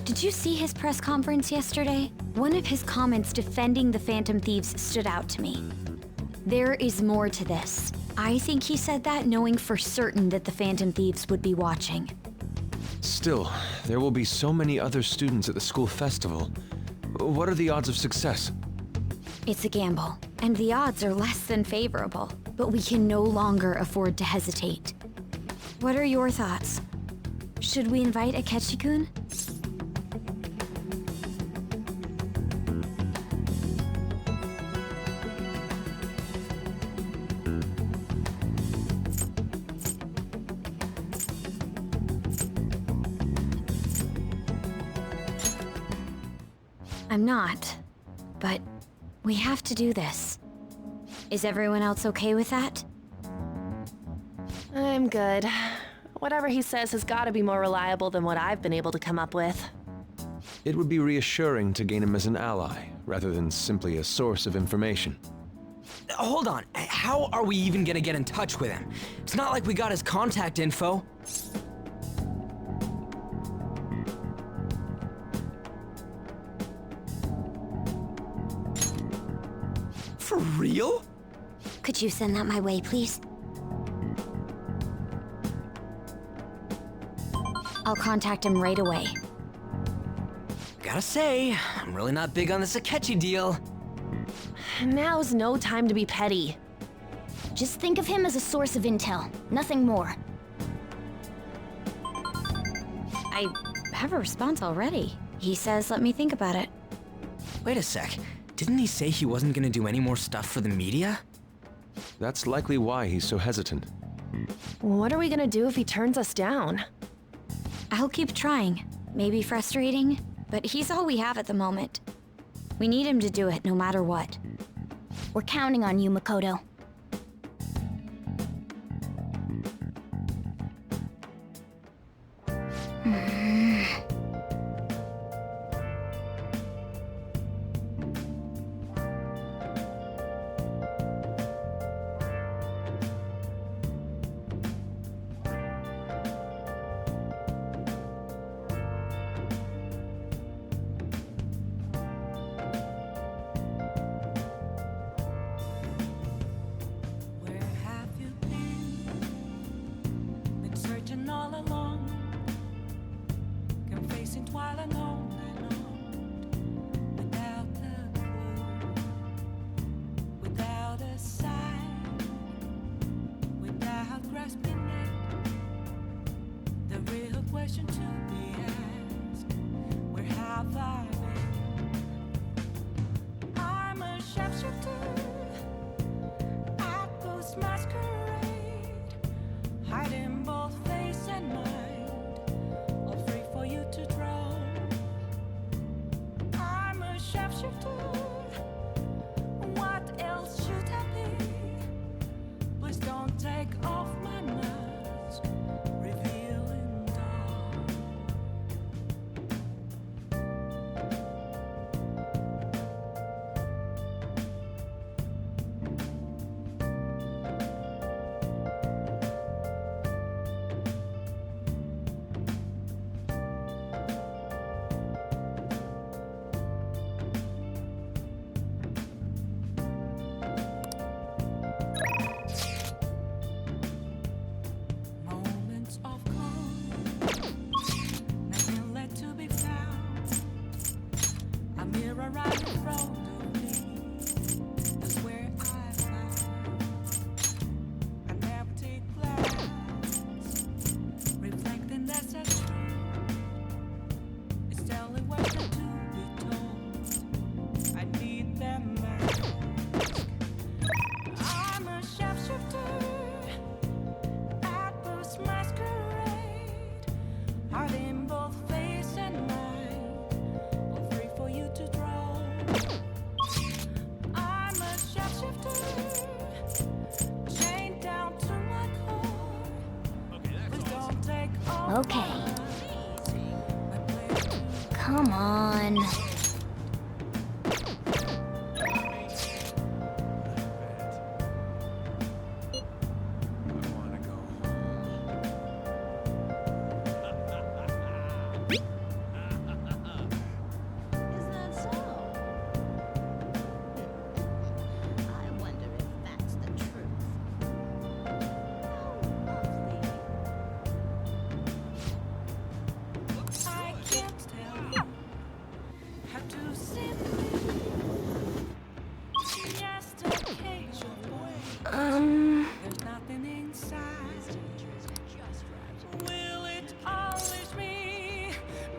Did you see his press conference yesterday? One of his comments defending the Phantom Thieves stood out to me. There is more to this. I think he said that knowing for certain that the Phantom Thieves would be watching. Still, there will be so many other students at the school festival. What are the odds of success? It's a gamble, and the odds are less than favorable, but we can no longer afford to hesitate. What are your thoughts? Should we invite Akechi-kun? I'm not, but we have to do this. Is everyone else okay with that? I'm good. Whatever he says has got to be more reliable than what I've been able to come up with. It would be reassuring to gain him as an ally, rather than simply a source of information. Hold on, how are we even gonna get in touch with him? It's not like we got his contact info. For real? Could you send that my way, please? I'll contact him right away. Gotta say, I'm really not big on this Akechi deal. Now's no time to be petty. Just think of him as a source of intel, nothing more. I have a response already. He says let me think about it. Wait a sec. Didn't he say he wasn't gonna do any more stuff for the media? That's likely why he's so hesitant. What are we gonna do if he turns us down? I'll keep trying. Maybe frustrating, but he's all we have at the moment. We need him to do it no matter what. We're counting on you, Makoto. Where have you been? Been searching all along, confessing while alone and on, without a clue, without a sign, without grasping it. The real question to be asked: where have I been? I'm a sharpshooter at post masquerade, hiding both face and mind, all free for you to draw. I'm a sharpshooter. What else should I be? Please don't take off my mask, revealing dawn. Moments of calm, nothing left to be found. A mirror right in front of me, that's where I found an empty glass, reflecting that's a truth. It's telling what to be told. I need them mask. I'm a sharpshooter at post masquerade, hiding both face and mind, all free for you to draw. I'm a sharpshooter, chained down to my core. Please don't take off. Okay. Come on. I can't tell you how to simply just occasionally. There's nothing inside. Will it always be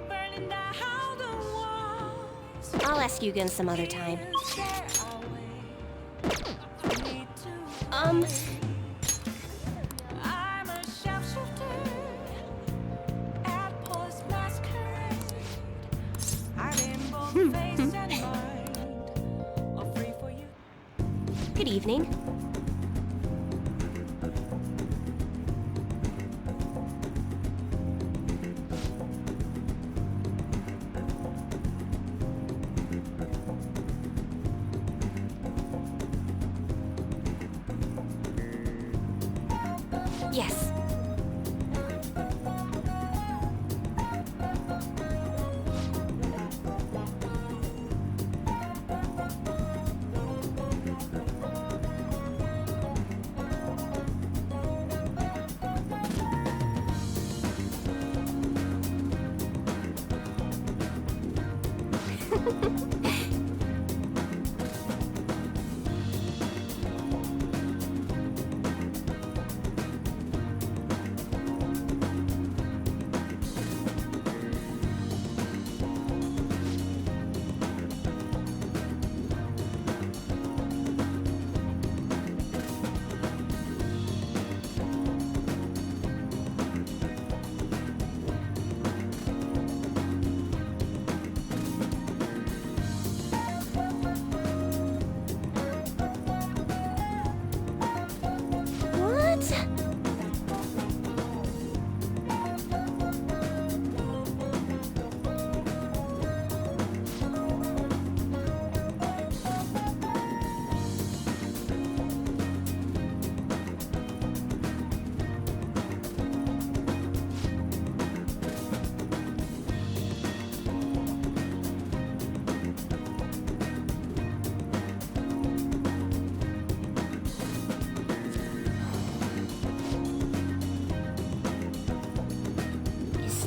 burning down the walls? I'll ask you again some other time. Is there a way for me to Um, I'm a sharpshooter at post masquerade, hiding both face and mind, all free for you. good evening. Yes.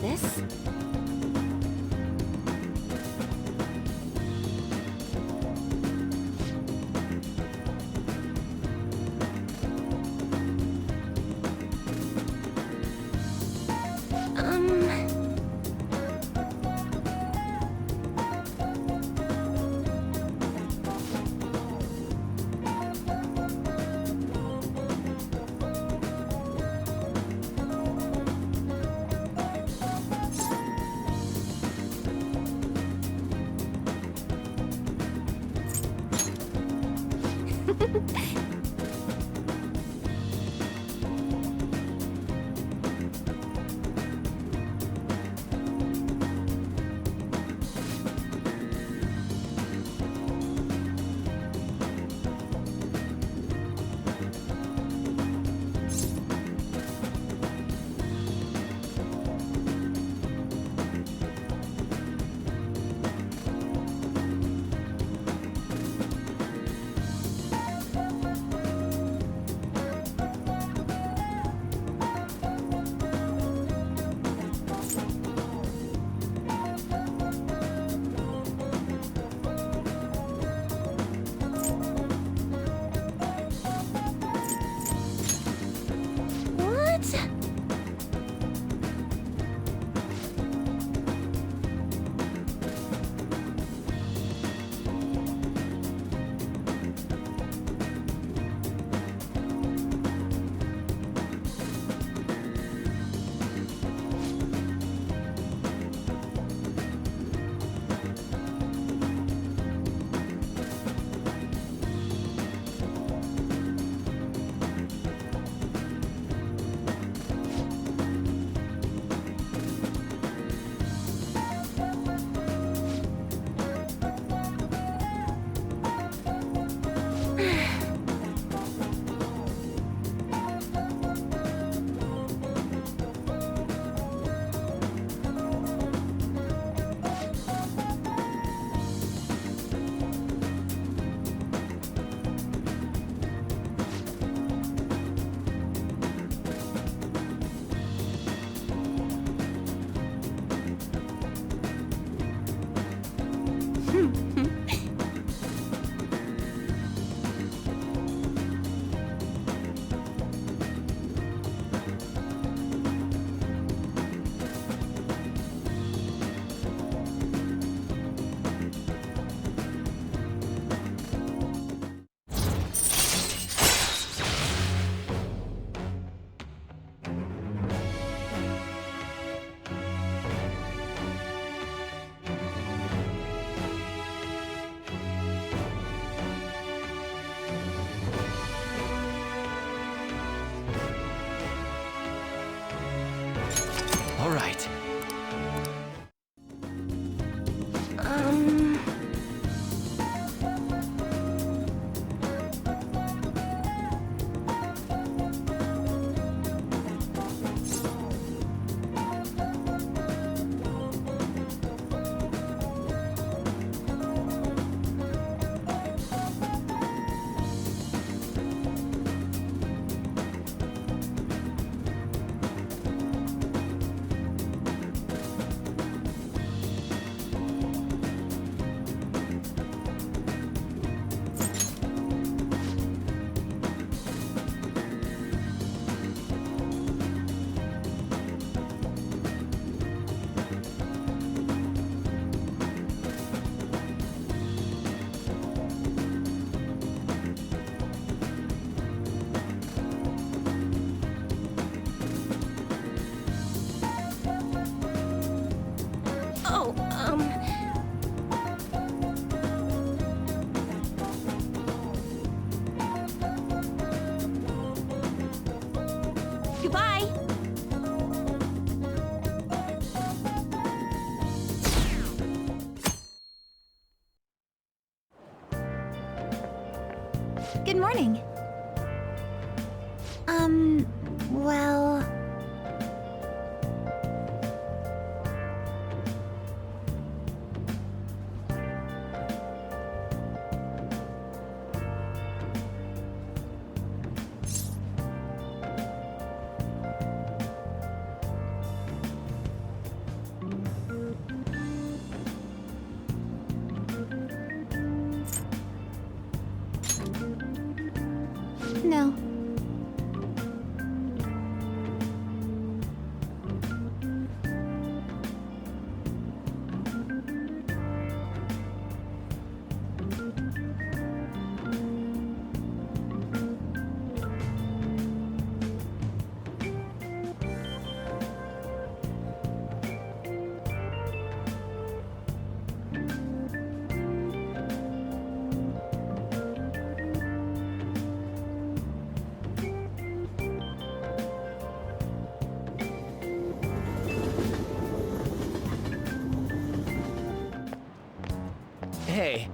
this? All right. Goodbye! Good morning. Well... Hey.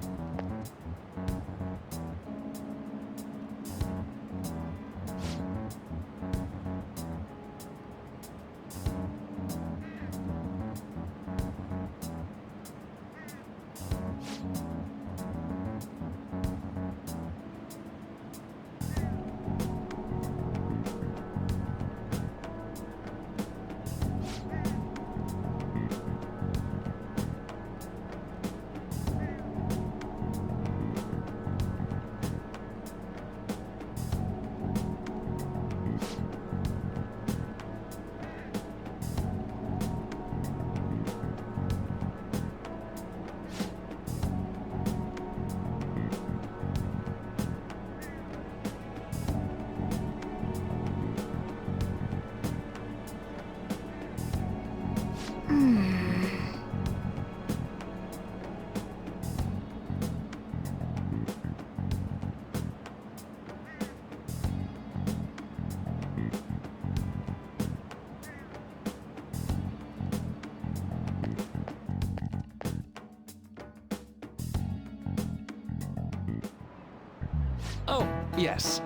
Oh, yes.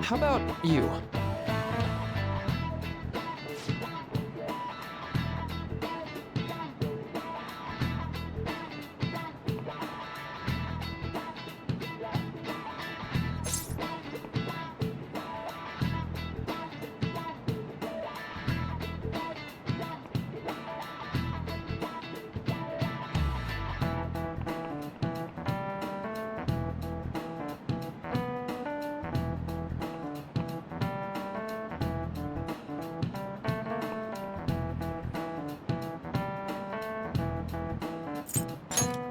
How about you?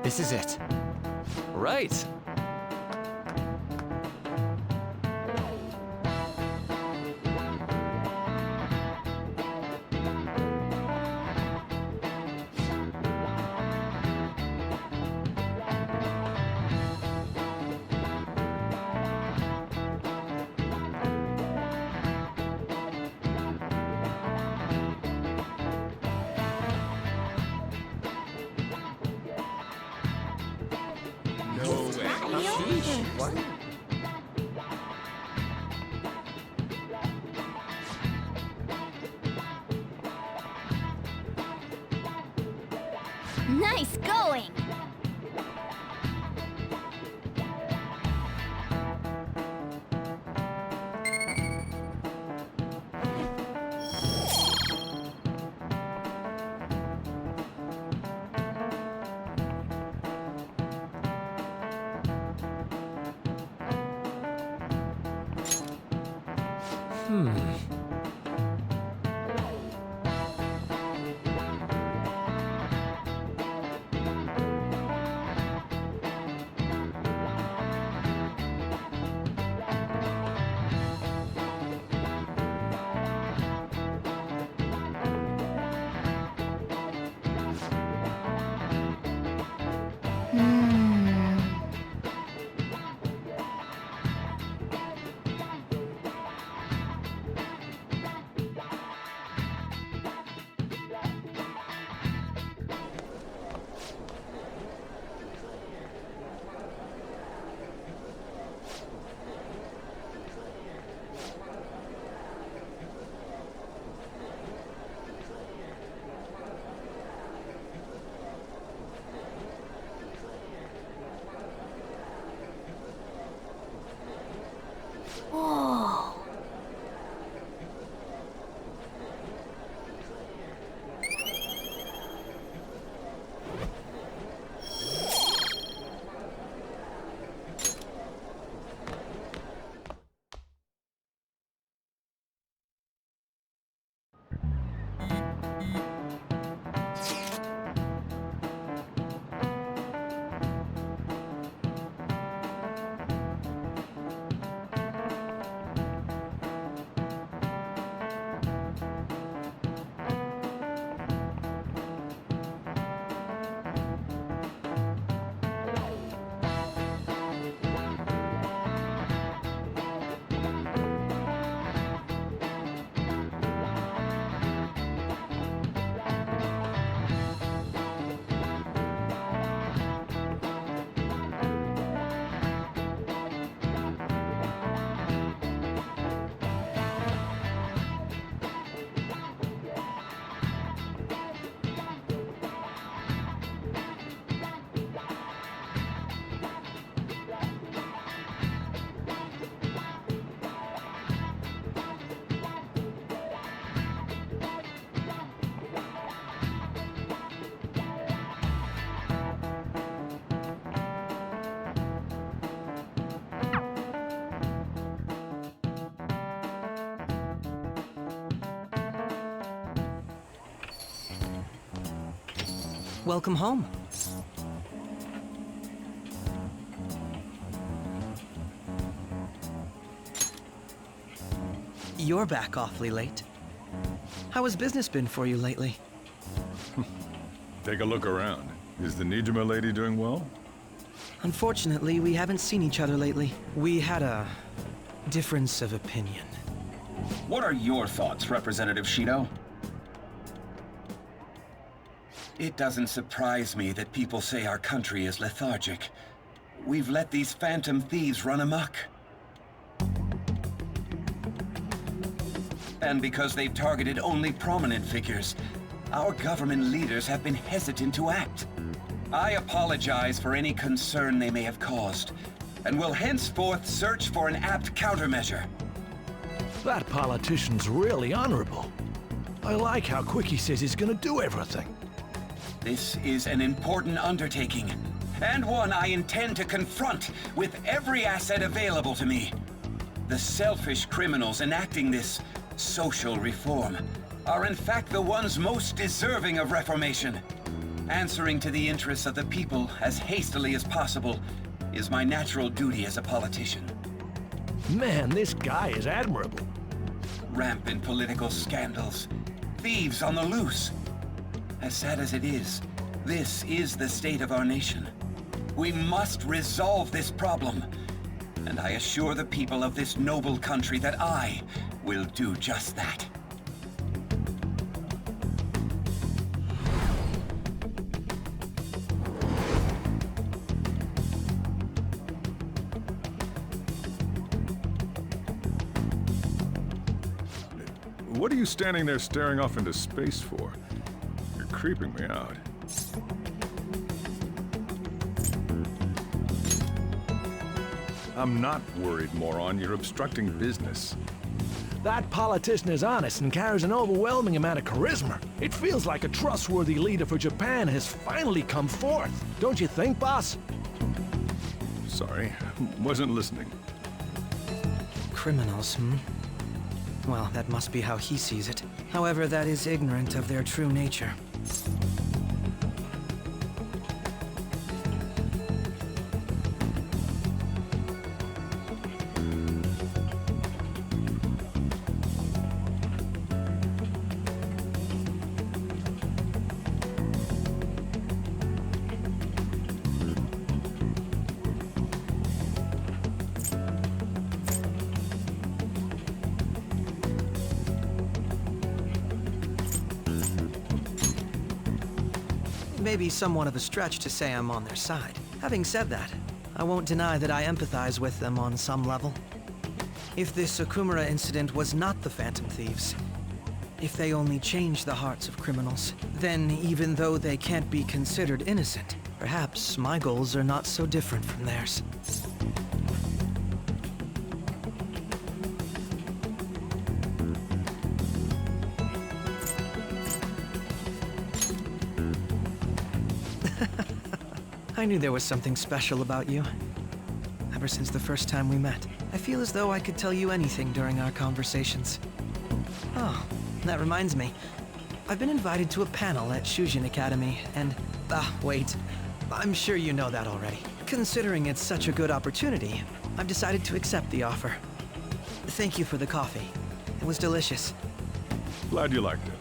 This is it. Right. Nice going! Welcome home. You're back awfully late. How has business been for you lately? Take a look around. Is the Nijima lady doing well? Unfortunately, we haven't seen each other lately. We had a difference of opinion. What are your thoughts, Representative Shido? It doesn't surprise me that people say our country is lethargic. We've let these phantom thieves run amok. And because they've targeted only prominent figures, our government leaders have been hesitant to act. I apologize for any concern they may have caused, and will henceforth search for an apt countermeasure. That politician's really honorable. I like how quick he says he's gonna do everything. This is an important undertaking, and one I intend to confront with every asset available to me. The selfish criminals enacting this social reform are in fact the ones most deserving of reformation. Answering to the interests of the people as hastily as possible is my natural duty as a politician. Man, this guy is admirable. Rampant political scandals, thieves on the loose. As sad as it is, this is the state of our nation. We must resolve this problem, and I assure the people of this noble country that I will do just that. What are you standing there staring off into space for? You're creeping me out. I'm not worried, moron. You're obstructing business. That politician is honest and carries an overwhelming amount of charisma. It feels like a trustworthy leader for Japan has finally come forth. Don't you think, boss? Sorry, wasn't listening. Criminals, hmm? Well, that must be how he sees it. However, that is ignorant of their true nature. Maybe somewhat of a stretch to say I'm on their side. Having said that, I won't deny that I empathize with them on some level. If this Okumura incident was not the Phantom Thieves, if they only changed the hearts of criminals, then even though they can't be considered innocent, perhaps my goals are not so different from theirs. I knew there was something special about you. Ever since the first time we met, I feel as though I could tell you anything during our conversations. Oh, that reminds me. I've been invited to a panel at Shujin Academy, and... wait. I'm sure you know that already. Considering it's such a good opportunity, I've decided to accept the offer. Thank you for the coffee. It was delicious. Glad you liked it.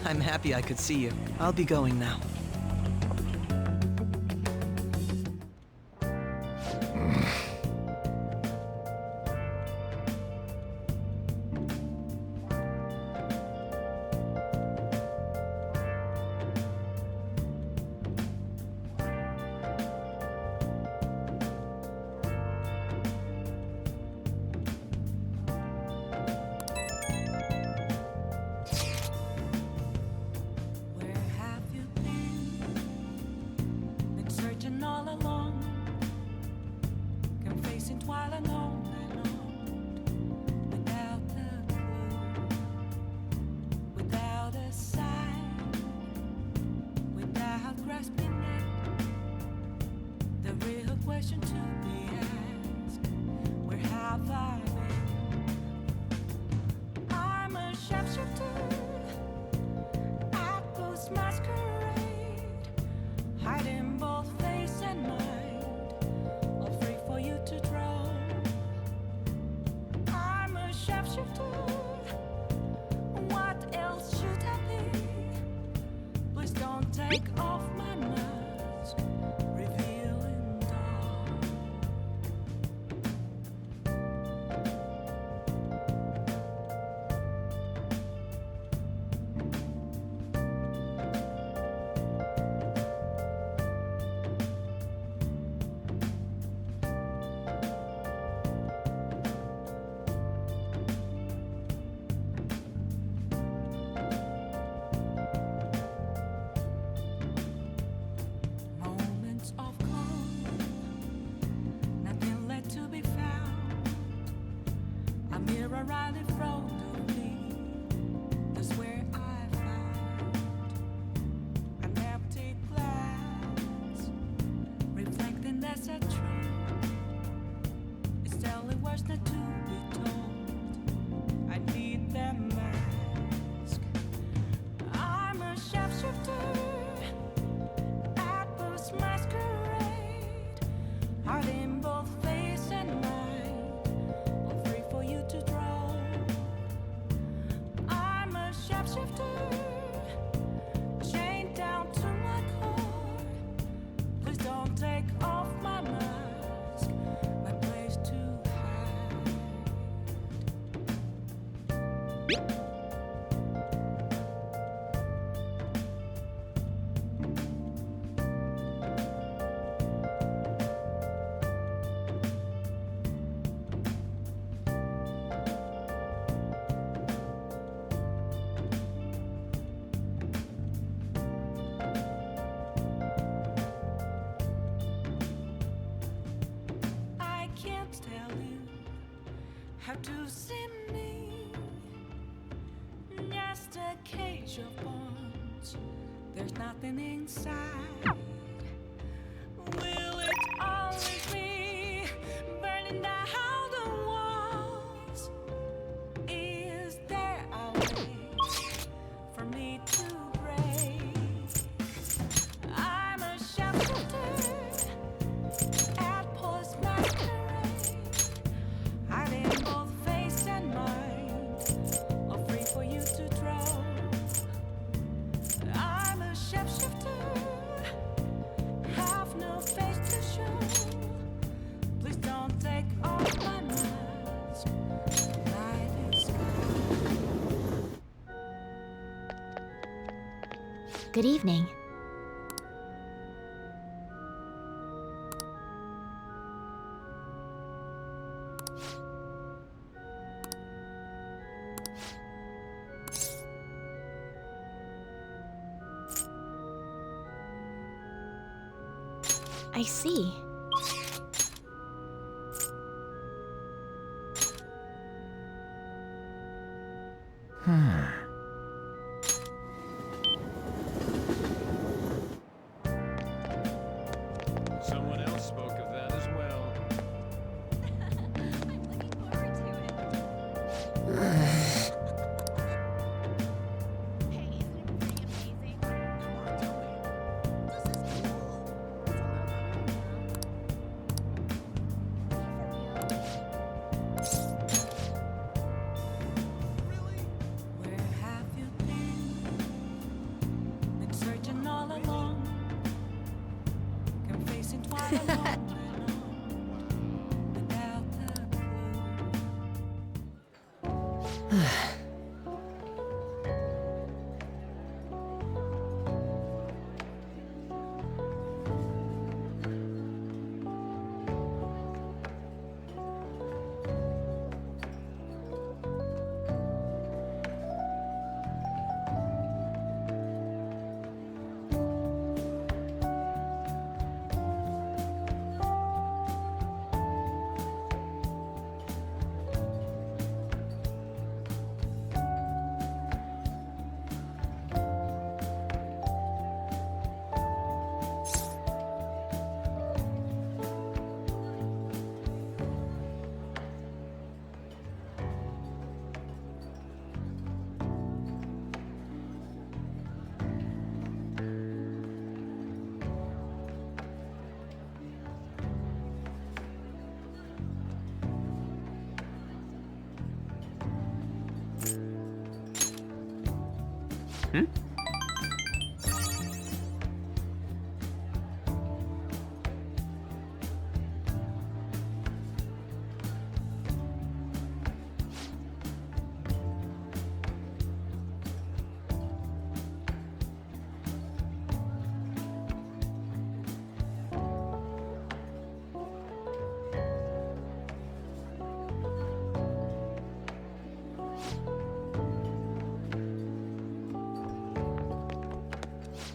I'm happy I could see you. I'll be going now. I'm a sharpshooter. I post my Take off my mask, revealing dark. Moments of calm, nothing left to be found. A mirror right in front of me, that's where I found an empty glass, reflecting that's a truth. It's telling what's not to be told. I need that mask. I'm a shapeshifter. Masquerade, heart in both face and mind, all free for you to draw. I'm a shapeshifter, chained down to my core. Please don't take off my mask, my place to hide. I can't tell you how to see me. Just a cage of bones. There's nothing inside. Will it always be burning down the walls? Is there a way for me to break? I'm a shapeshifter at post masquerade, hiding both face and mind, all free for you to draw. I'm a shapeshifter, have no face to show. Please don't take off my mask. Night is Good evening. I see. Someone else spoke of that as well. Where have you been? Been searching all along. Confessing twilight alone without a clue.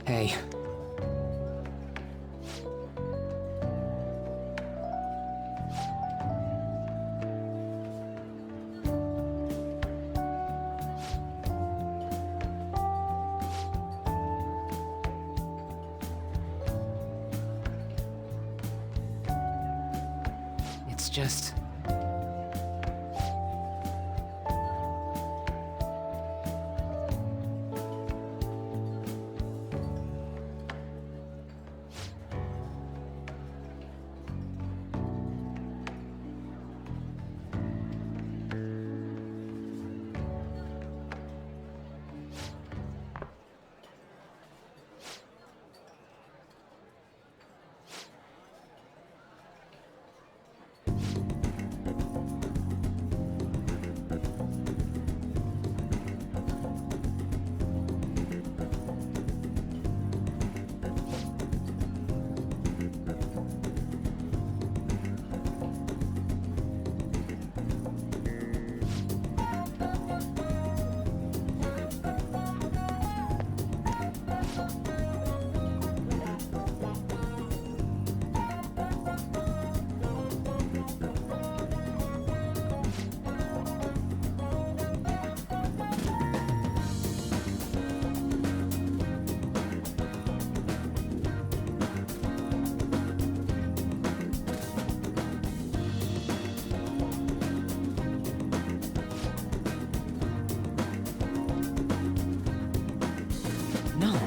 Hey. It's just...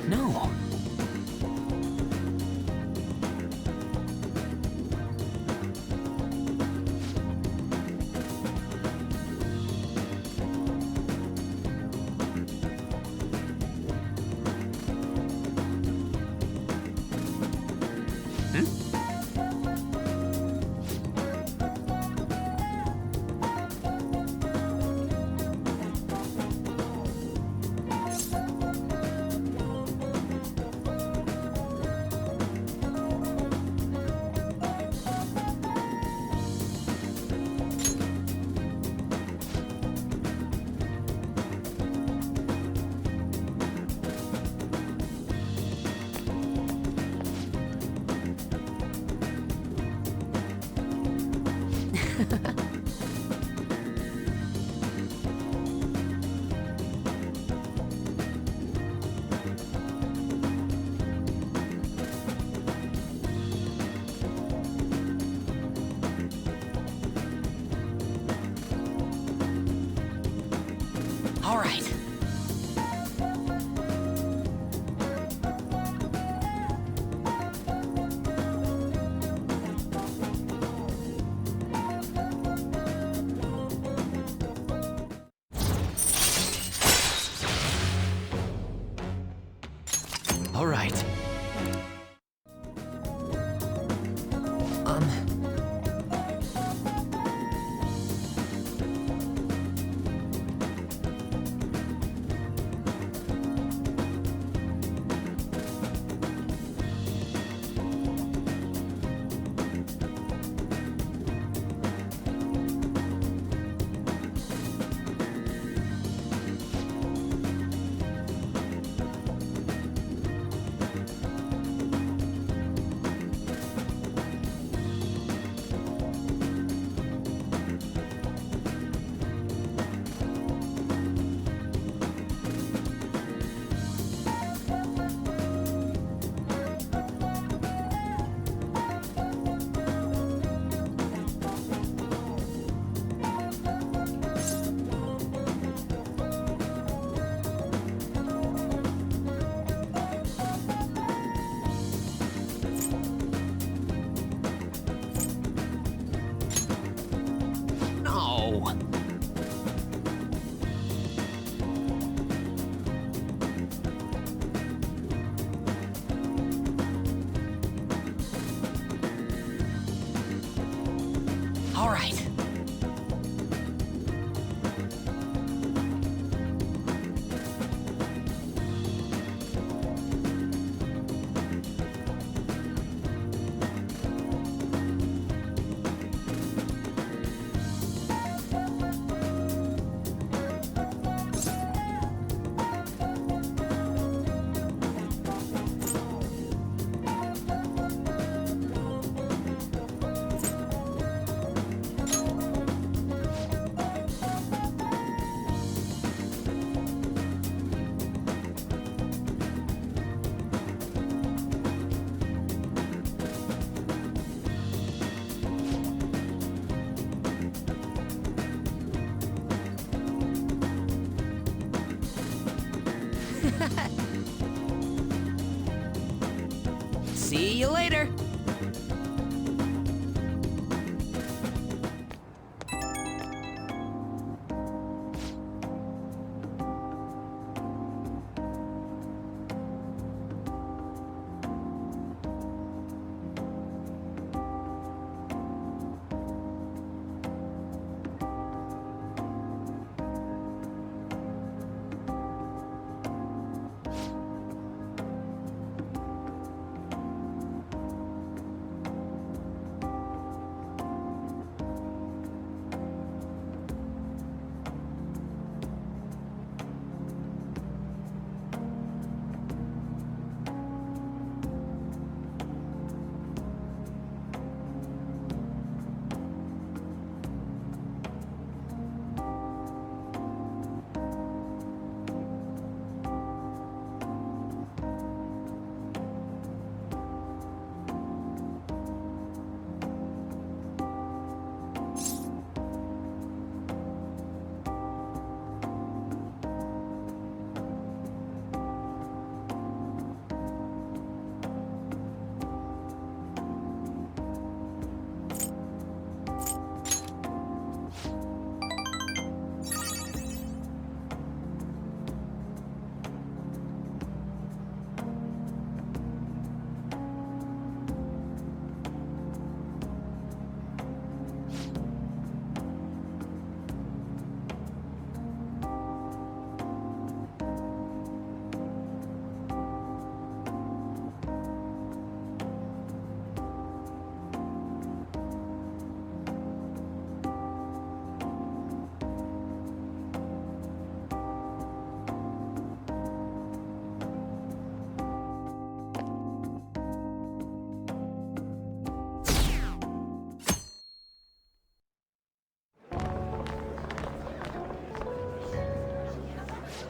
No. All right. All right. All right.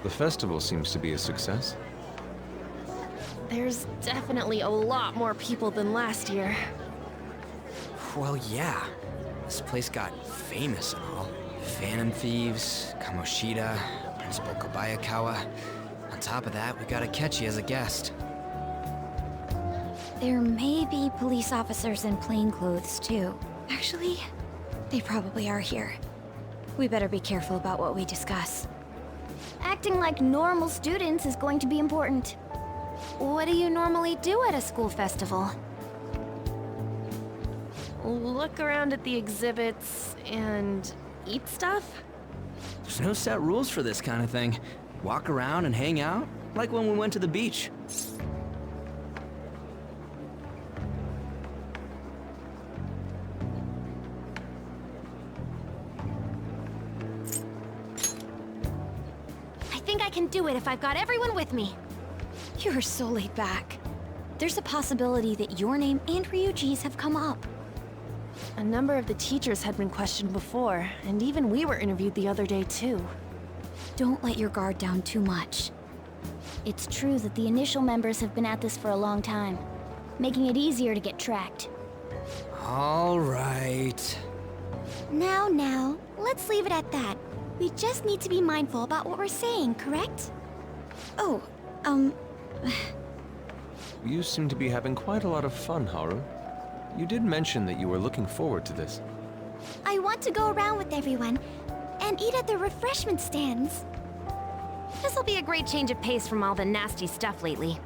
The festival seems to be a success. There's definitely a lot more people than last year. Well, yeah. This place got famous and all. Phantom Thieves, Kamoshida, Principal Kobayakawa. On top of that, we got Akechi as a guest. There may be police officers in plainclothes, too. Actually, they probably are here. We better be careful about what we discuss. Acting like normal students is going to be important. What do you normally do at a school festival? Look around at the exhibits and eat stuff? There's no set rules for this kind of thing. Walk around and hang out, like when we went to the beach. I think I can do it if I've got everyone with me. You're so laid back. There's a possibility that your name and Ryuji's have come up. A number of the teachers had been questioned before, and even we were interviewed the other day too. Don't let your guard down too much. It's true that the initial members have been at this for a long time, making it easier to get tracked. All right. Now, let's leave it at that. We just need to be mindful about what we're saying, correct? Oh, You seem to be having quite a lot of fun, Haru. You did mention that you were looking forward to this. I want to go around with everyone and eat at the refreshment stands. This'll be a great change of pace from all the nasty stuff lately.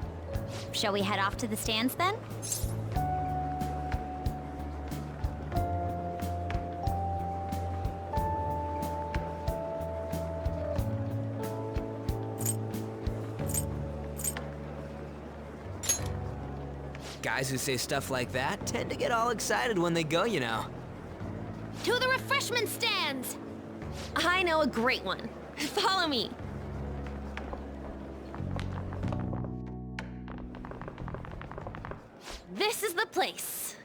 Shall we head off to the stands then? Guys who say stuff like that tend to get all excited when they go, you know. To the refreshment stands! I know a great one. Follow me. This is the place.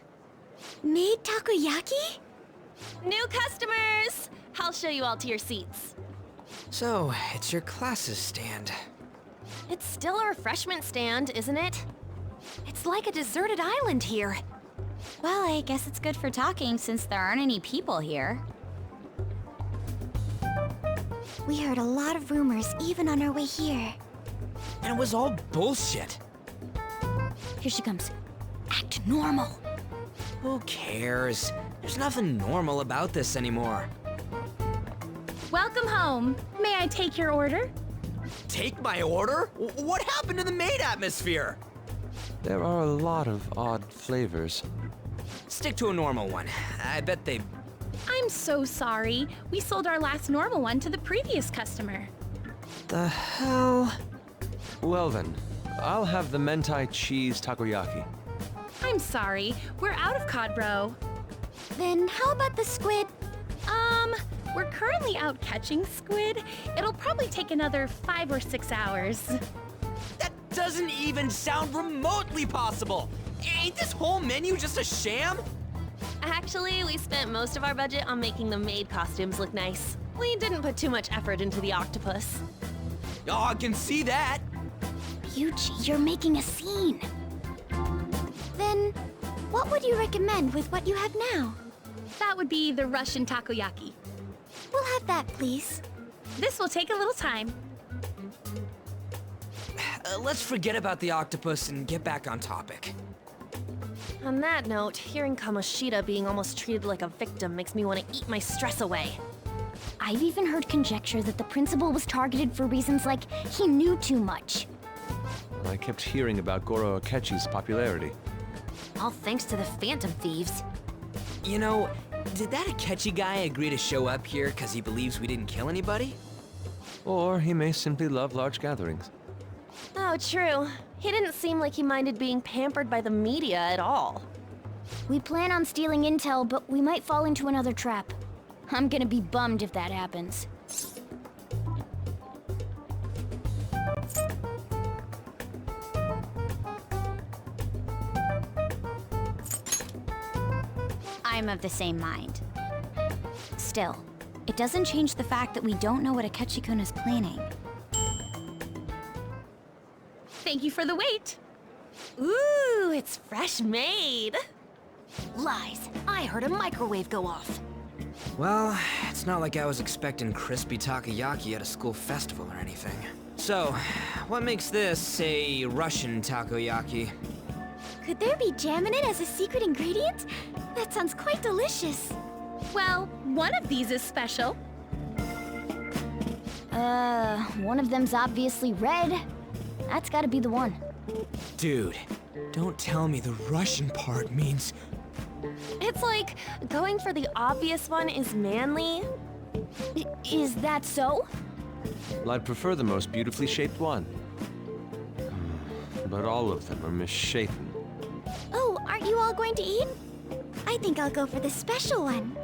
Made takoyaki? New customers! I'll show you all to your seats. So, it's your class's stand. It's still a refreshment stand, isn't it? It's like a deserted island here. Well, I guess it's good for talking since there aren't any people here. We heard a lot of rumors even on our way here. And it was all bullshit. Here she comes. Act normal. Who cares? There's nothing normal about this anymore. Welcome home. May I take your order? Take my order? What happened to the maid atmosphere? There are a lot of odd flavors. Stick to a normal one. I bet they... I'm so sorry. We sold our last normal one to the previous customer. The hell? Well then, I'll have the mentai cheese takoyaki. I'm sorry. We're out of cod bro. Then how about the squid? We're currently out catching squid. It'll probably take another 5 or 6 hours. That doesn't even sound remotely possible! Ain't this whole menu just a sham? Actually, we spent most of our budget on making the maid costumes look nice. We didn't put too much effort into the octopus. Oh, I can see that! Yuji, you're making a scene. Then, what would you recommend with what you have now? That would be the Russian takoyaki. We'll have that, please. This will take a little time. Let's forget about the octopus and get back on topic. On that note, hearing Kamoshida being almost treated like a victim makes me want to eat my stress away. I've even heard conjecture that the principal was targeted for reasons like he knew too much. I kept hearing about Goro Akechi's popularity. All thanks to the Phantom Thieves. You know, did that Akechi guy agree to show up here because he believes we didn't kill anybody? Or he may simply love large gatherings. Oh, true. He didn't seem like he minded being pampered by the media at all. We plan on stealing intel, but we might fall into another trap. I'm gonna be bummed if that happens. I'm of the same mind. Still, it doesn't change the fact that we don't know what Akechi-kun is planning. Thank you for the wait. Ooh, it's fresh made. Lies. I heard a microwave go off. Well, it's not like I was expecting crispy takoyaki at a school festival or anything. So, what makes this a Russian takoyaki? Could there be jam in it as a secret ingredient? That sounds quite delicious. Well, one of these is special. One of them's obviously red. That's gotta be the one. Dude, don't tell me the Russian part means... It's like going for the obvious one is manly. Is that so? Well, I'd prefer the most beautifully shaped one. But all of them are misshapen. Oh, aren't you all going to eat? I think I'll go for the special one.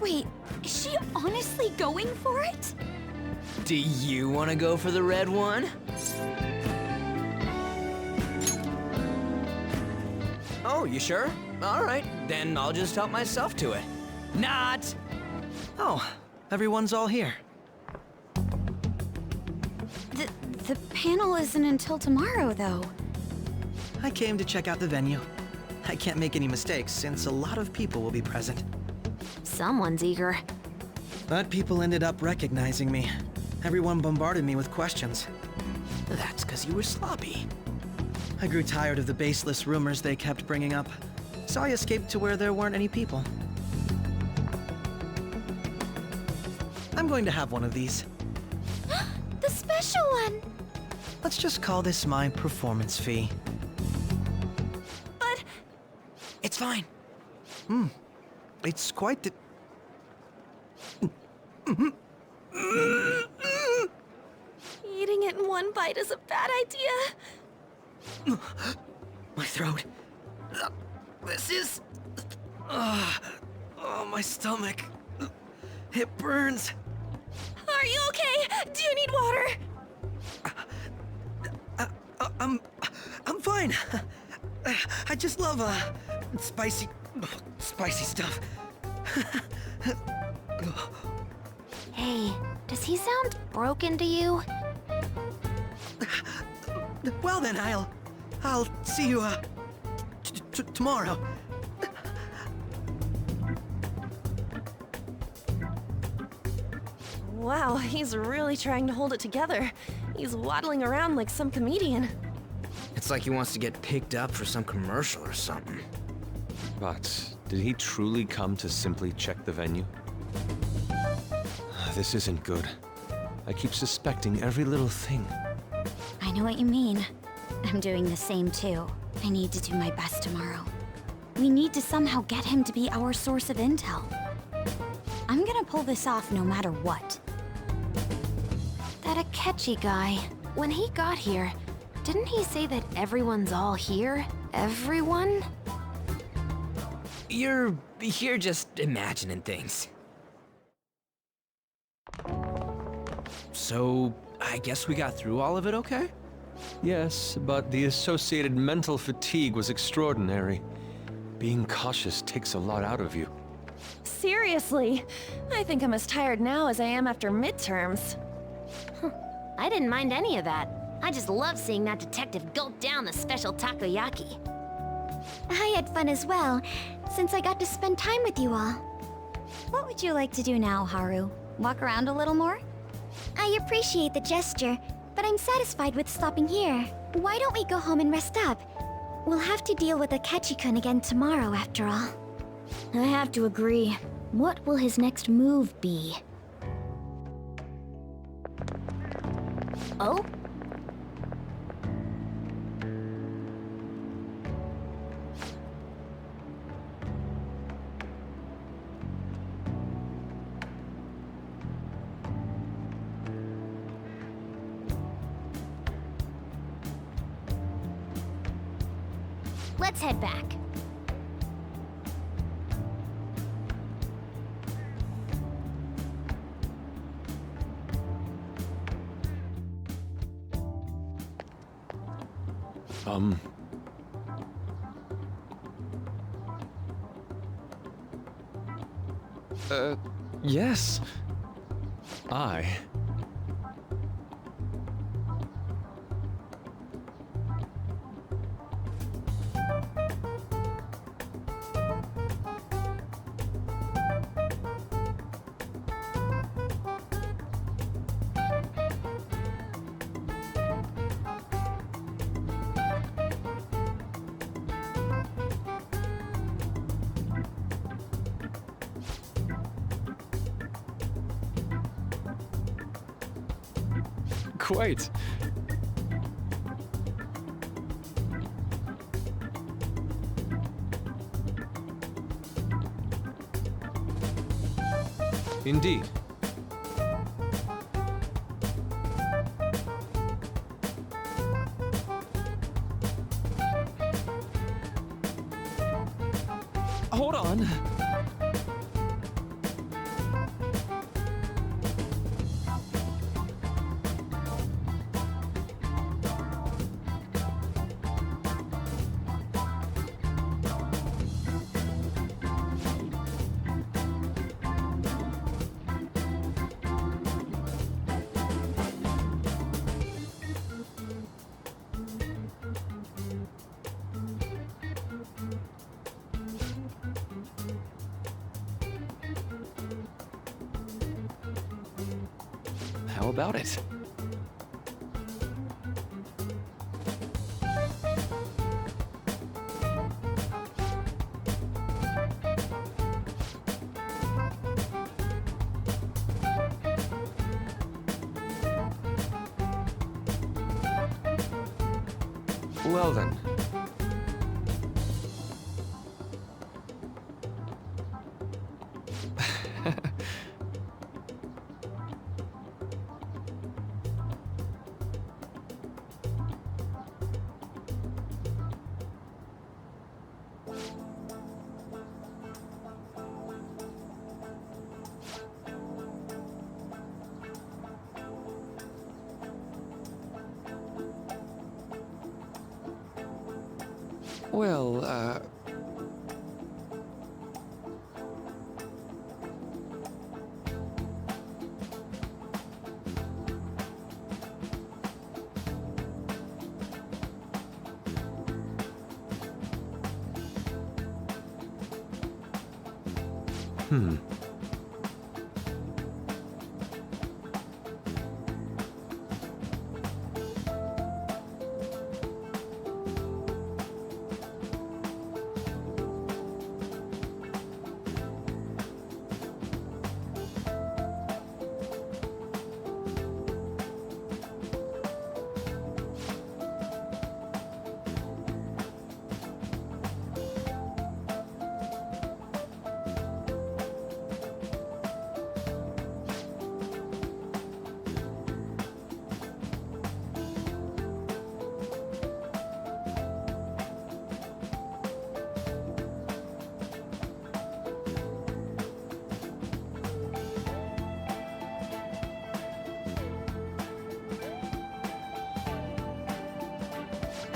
Wait, is she honestly going for it? Do you want to go for the red one? Oh, you sure? All right, then I'll just help myself to it. Not! Oh, everyone's all here. The panel isn't until tomorrow, though. I came to check out the venue. I can't make any mistakes since a lot of people will be present. Someone's eager. But people ended up recognizing me. Everyone bombarded me with questions. That's because you were sloppy. I grew tired of the baseless rumors they kept bringing up, so I escaped to where there weren't any people. I'm going to have one of these. The special one! Let's just call this my performance fee. But... It's fine. It's quite the... Eating it in one bite is a bad idea. My throat. This is... oh, my stomach. It burns. Are you okay? Do you need water? I'm fine. I just love, spicy stuff. Hey, does he sound broken to you? Well then, I'll see you, tomorrow. Wow, he's really trying to hold it together. He's waddling around like some comedian. It's like he wants to get picked up for some commercial or something. But did he truly come to simply check the venue? This isn't good. I keep suspecting every little thing. I know what you mean. I'm doing the same too. I need to do my best tomorrow. We need to somehow get him to be our source of intel. I'm gonna pull this off no matter what. That Akechi guy, when he got here, didn't he say that everyone's all here? Everyone? You're just imagining things. So, I guess we got through all of it okay? Yes, but the associated mental fatigue was extraordinary. Being cautious takes a lot out of you. Seriously, I think I'm as tired now as I am after midterms. I didn't mind any of that. I just love seeing that detective gulp down the special takoyaki. I had fun as well, since I got to spend time with you all. What would you like to do now, Haru? Walk around a little more? I appreciate the gesture, but I'm satisfied with stopping here. Why don't we go home and rest up? We'll have to deal with Akechi-kun again tomorrow, after all. I have to agree. What will his next move be? Oh? Let's head back. Yes. Quite. Indeed. Hold on. How about it? Well then. Well, Hmm.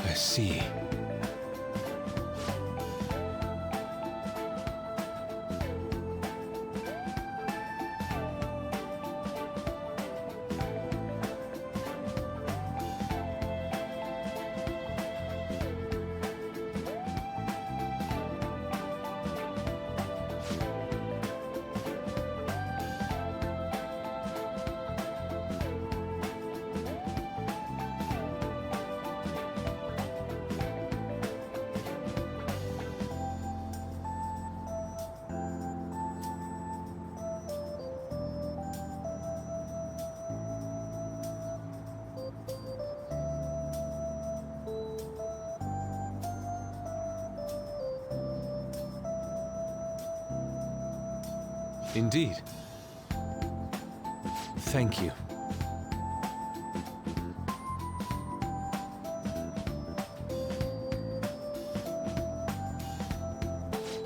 I see. Indeed. Thank you.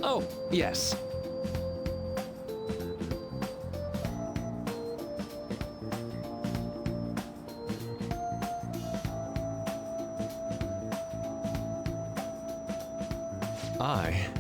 oh, yes. I...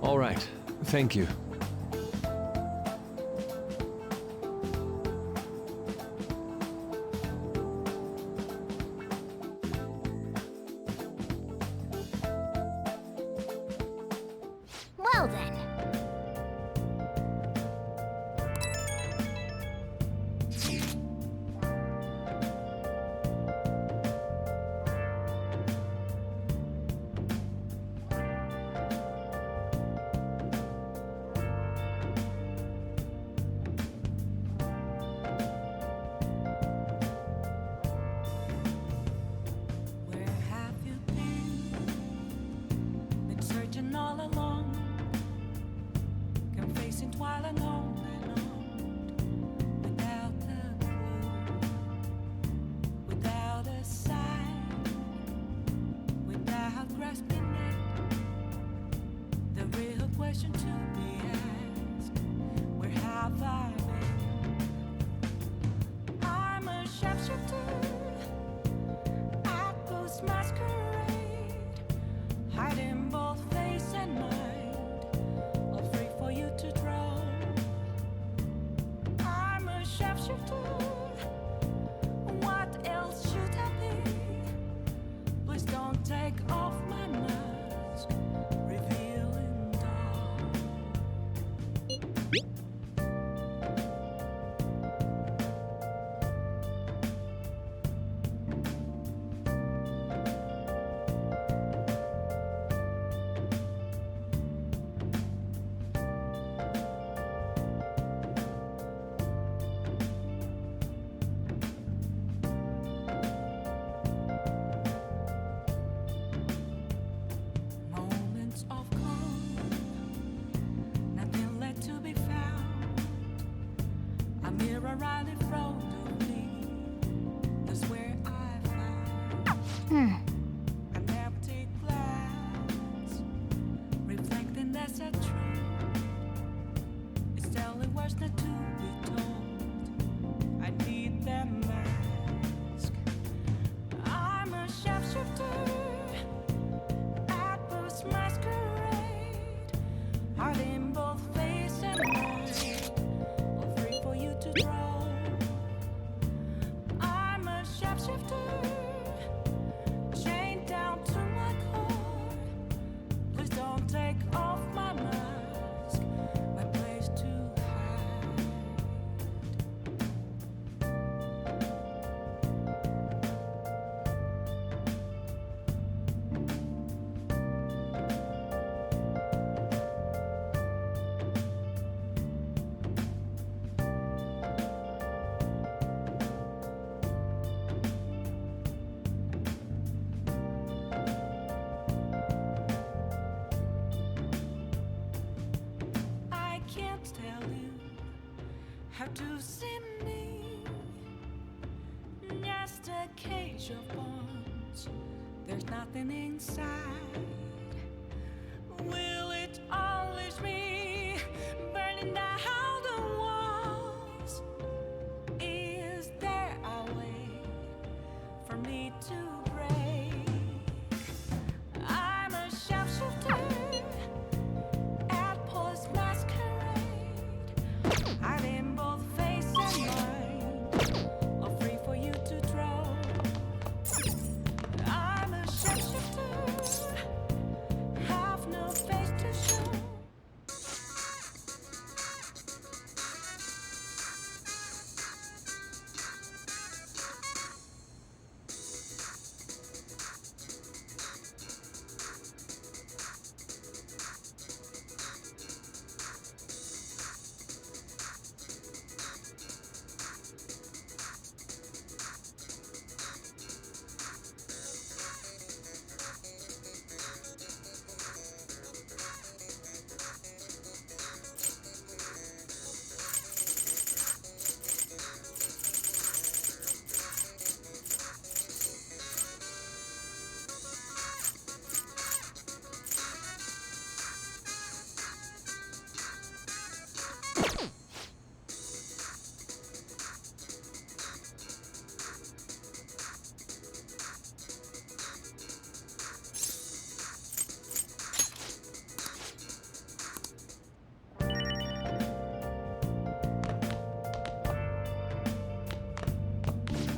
All right. Thank you. Well then. Where have you been? Been searching all along, confessing while alone and on, without a clue, without a sign, without grasping it. The real question to be asked: where have I been? I'm a sharpshooter. Atlas masquerade, hiding both face and mind, all free for you to draw. I'm a sharpshooter. What else should I be? Please don't take off my mask, revealing dawn. Moments of calm, nothing left to be found. A mirror right in front of me, that's where I found an empty glass, reflecting as a truth. It's telling words not to be told. I need that mask. I'm a sharpshooter. Atlas masquerade, hiding both face and mind, all free for you to draw. I'm a sharpshooter, chained down to my core. Please don't take off my mask, my place to hide. I can't tell you how to see me. Just a cage of bones. There's nothing inside. Will it always be burning down the walls? Is there a way for me to break? I'm a sharpshooter. Atlas masquerade, hiding both face and mind, all free for you to draw. I'm a sharpshooter.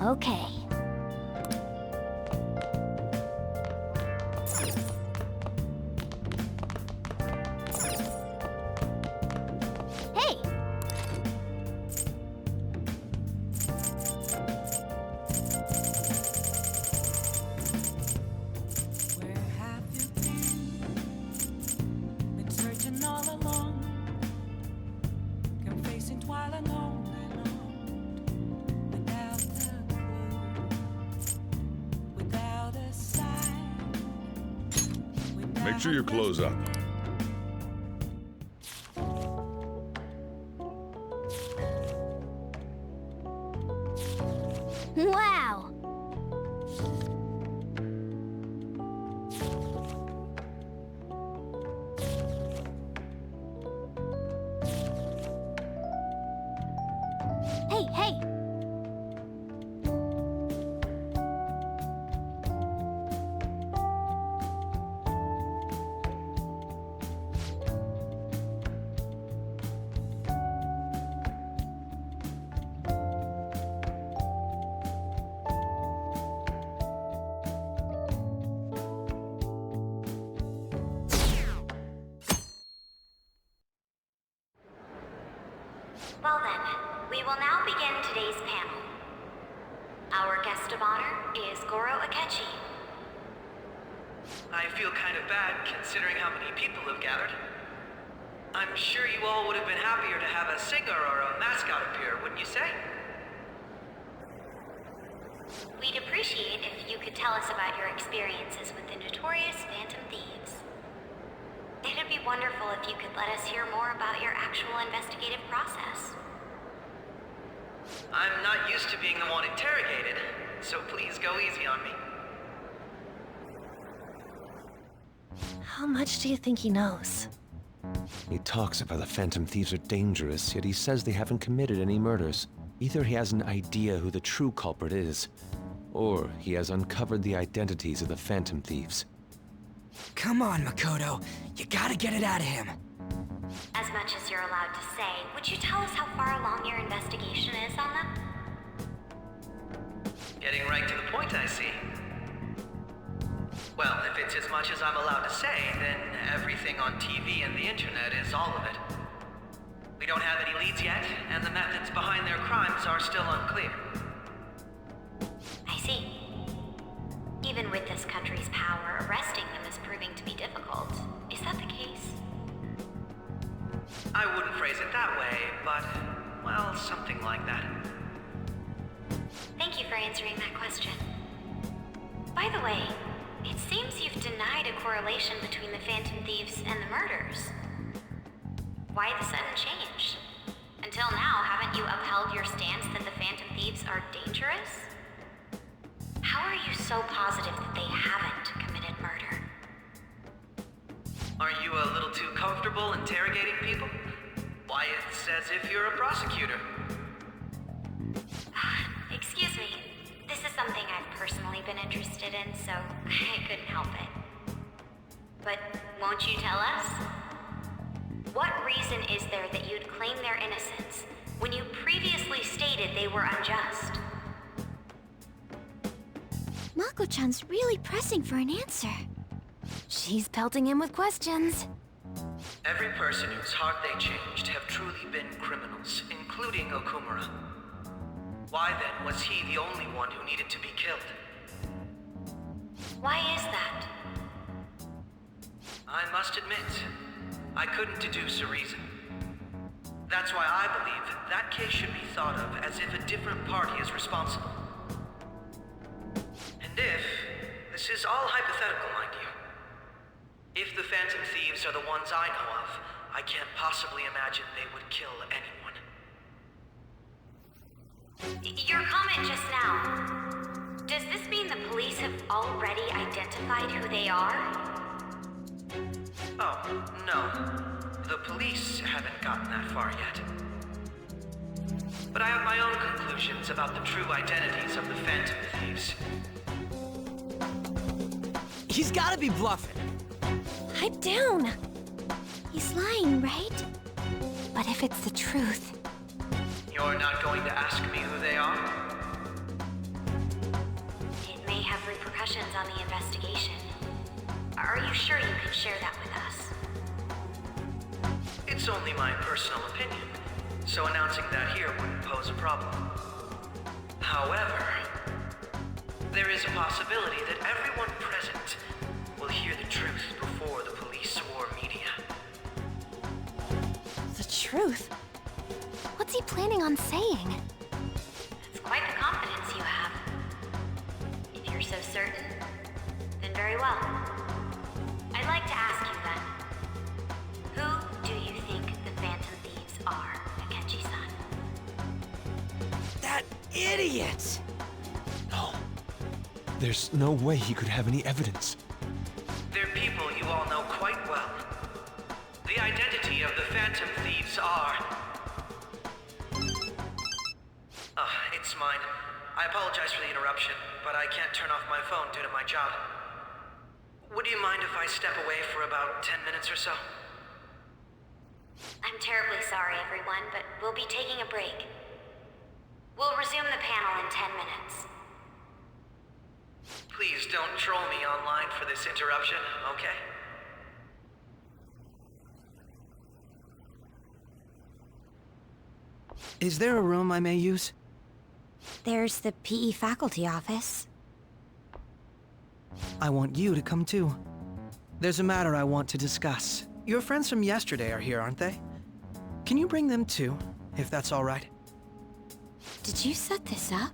Okay. Hey! Where have you been searching all along, confessing while alone without a clue, without a sign. Make sure you close up. Wow! Hey, hey! Well then, we will now begin today's panel. Our guest of honor is Goro Akechi. I feel kind of bad considering how many people have gathered. I'm sure you all would have been happier to have a singer or a mascot appear, wouldn't you say? We'd appreciate if you could tell us about your experiences with the notorious Phantom Thieves. It'd be wonderful if you could let us hear more about your actual investigative process. I'm not used to being the one interrogated, so please go easy on me. How much do you think he knows? He talks about the Phantom Thieves are dangerous, yet he says they haven't committed any murders. Either he has an idea who the true culprit is, or he has uncovered the identities of the Phantom Thieves. Come on, Makoto. You gotta get it out of him. As much as you're allowed to say, would you tell us how far along your investigation is on them? Getting right to the point, I see. Well, if it's as much as I'm allowed to say, then everything on TV and the internet is all of it. We don't have any leads yet, and the methods behind their crimes are still unclear. I see. Even with this country's power, arresting them is proving to be difficult. Is that the case? I wouldn't phrase it that way, but, well, something like that. Thank you for answering that question. By the way, it seems you've denied a correlation between the Phantom Thieves and the murders. Why the sudden change? Until now, haven't you upheld your stance that the Phantom Thieves are dangerous? How are you so positive that they haven't committed murder? Are you a little too comfortable interrogating people? Why, it's as if you're a prosecutor. Excuse me. This is something I've personally been interested in, so I couldn't help it. But won't you tell us? What reason is there that you'd claim their innocence when you previously stated they were unjust? Mako-chan's really pressing for an answer. She's pelting him with questions. Every person whose heart they changed have truly been criminals, including Okumura. Why then was he the only one who needed to be killed? Why is that? I must admit, I couldn't deduce a reason. That's why I believe that case should be thought of as if a different party is responsible. And if, this is all hypothetical, mind you, if the Phantom Thieves are the ones I know of, I can't possibly imagine they would kill anyone. Your comment just now, does this mean the police have already identified who they are? Oh, no. The police haven't gotten that far yet. But I have my own conclusions about the true identities of the Phantom Thieves. He's gotta be bluffing. Pipe down. He's lying, right? But if it's the truth... You're not going to ask me who they are? on the investigation. Are you sure you can share that with us? It's only my personal opinion, so announcing that here wouldn't pose a problem. However, there is a possibility that everyone present will hear the truth before the police or media. The truth? What's he planning on saying? It's quite the confidence you have. If you're so certain, then very well. I'd like to ask you then, who do you think the Phantom Thieves are, Akechi-san? That idiot! No. There's no way he could have any evidence. They're people you all know quite well. The identity of the Phantom Thieves are... it's mine. I apologize for the interruption, but I can't turn off my phone due to my job. Would you mind if I step away for about 10 minutes or so? I'm terribly sorry, everyone, but we'll be taking a break. We'll resume the panel in 10 minutes. Please don't troll me online for this interruption, okay? Is there a room I may use? There's the PE faculty office. I want you to come too. There's a matter I want to discuss. Your friends from yesterday are here, aren't they? Can you bring them too, if that's all right? Did you set this up?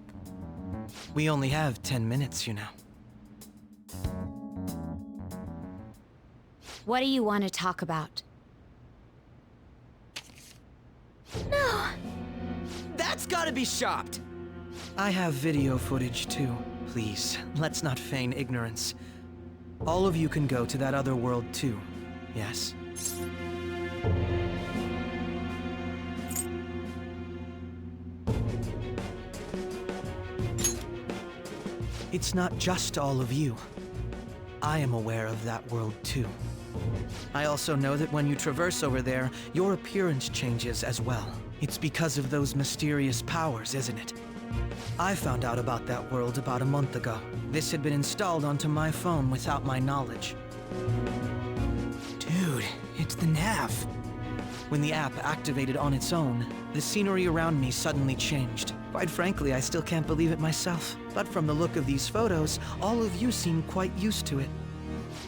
We only have 10 minutes, you know. What do you want to talk about? No! That's gotta be shopped! I have video footage too. Please, let's not feign ignorance. All of you can go to that other world too, yes? It's not just all of you. I am aware of that world too. I also know that when you traverse over there, your appearance changes as well. It's because of those mysterious powers, isn't it? I found out about that world about a month ago. This had been installed onto my phone without my knowledge. Dude, it's the nav. When the app activated on its own, the scenery around me suddenly changed. Quite frankly, I still can't believe it myself. But from the look of these photos, all of you seem quite used to it.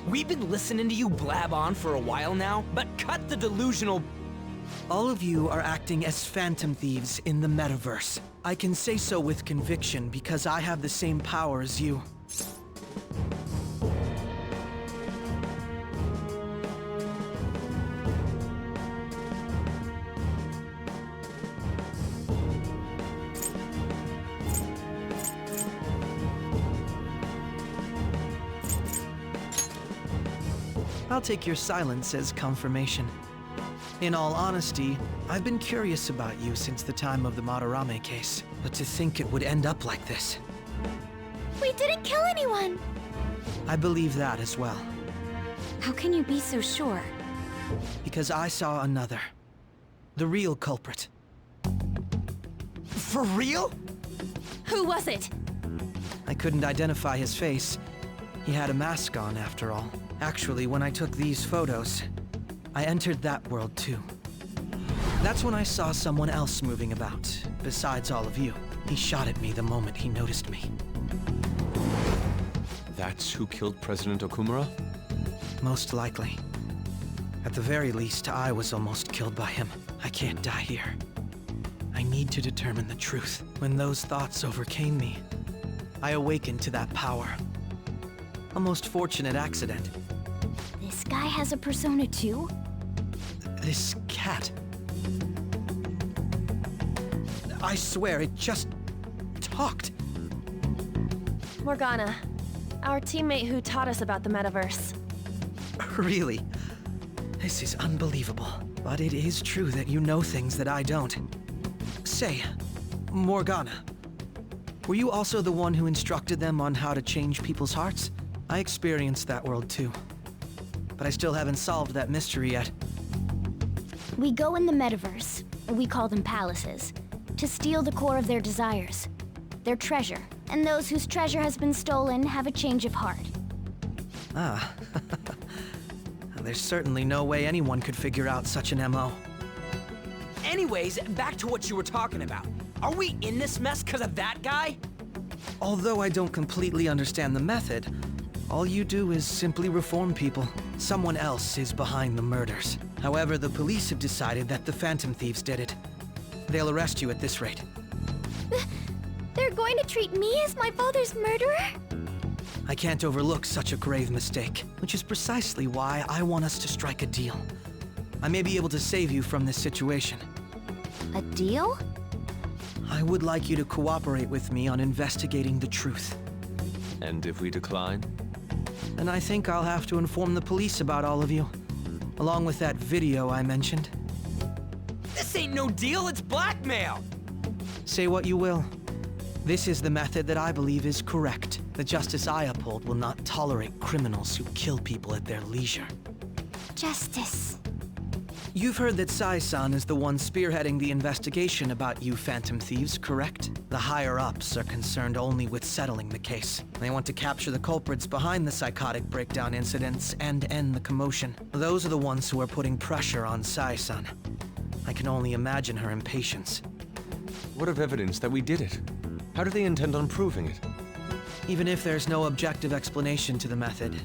We've been listening to you blab on for a while now, but cut the delusional... All of you are acting as Phantom Thieves in the metaverse. I can say so with conviction because I have the same power as you. I'll take your silence as confirmation. In all honesty, I've been curious about you since the time of the Madarame case, but to think it would end up like this. We didn't kill anyone! I believe that as well. How can you be so sure? Because I saw another. The real culprit. For real? Who was it? I couldn't identify his face. He had a mask on, after all. Actually, when I took these photos, I entered that world too. That's when I saw someone else moving about, besides all of you. He shot at me the moment he noticed me. That's who killed President Okumura? Most likely. At the very least, I was almost killed by him. I can't die here. I need to determine the truth. When those thoughts overcame me, I awakened to that power. A most fortunate accident. This guy has a persona too? This cat. I swear, it just talked. Morgana, our teammate who taught us about the metaverse. Really? This is unbelievable. But it is true that you know things that I don't. Say, Morgana, were you also the one who instructed them on how to change people's hearts? I experienced that world too. But I still haven't solved that mystery yet. We go in the metaverse, we call them palaces, to steal the core of their desires, their treasure, and those whose treasure has been stolen have a change of heart. Ah. There's certainly no way anyone could figure out such an MO. Anyways, back to what you were talking about. Are we in this mess because of that guy? Although I don't completely understand the method, all you do is simply reform people. Someone else is behind the murders. However, the police have decided that the Phantom Thieves did it. They'll arrest you at this rate. They're going to treat me as my father's murderer? I can't overlook such a grave mistake, which is precisely why I want us to strike a deal. I may be able to save you from this situation. A deal? I would like you to cooperate with me on investigating the truth. And if we decline? Then I think I'll have to inform the police about all of you, along with that video I mentioned. This ain't no deal, it's blackmail! Say what you will. This is the method that I believe is correct. The justice I uphold will not tolerate criminals who kill people at their leisure. Justice. You've heard that Sai-san is the one spearheading the investigation about you Phantom Thieves, correct? The higher-ups are concerned only with settling the case. They want to capture the culprits behind the psychotic breakdown incidents and end the commotion. Those are the ones who are putting pressure on Sai-san. I can only imagine her impatience. What of evidence that we did it? How do they intend on proving it? Even if there's no objective explanation to the method,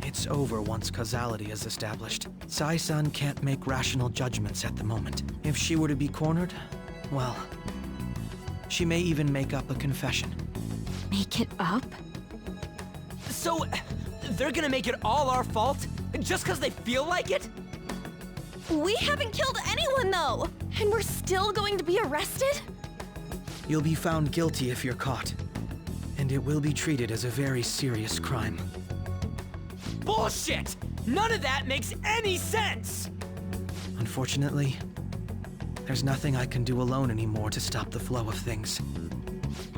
it's over once causality is established. Sai-san can't make rational judgments at the moment. If she were to be cornered, well, she may even make up a confession. Make it up? So, they're gonna make it all our fault? Just because they feel like it? We haven't killed anyone, though! And we're still going to be arrested? You'll be found guilty if you're caught, and it will be treated as a very serious crime. Bullshit! None of that makes any sense! Unfortunately, there's nothing I can do alone anymore to stop the flow of things.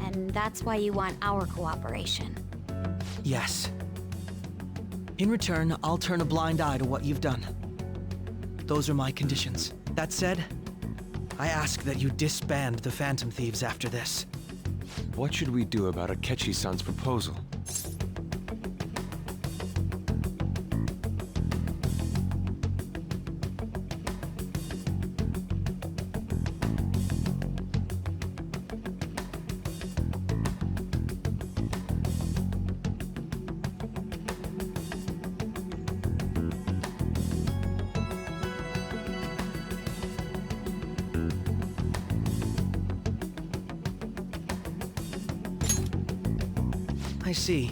And that's why you want our cooperation. Yes. In return, I'll turn a blind eye to what you've done. Those are my conditions. That said, I ask that you disband the Phantom Thieves after this. What should we do about Akechi-san's proposal? I see.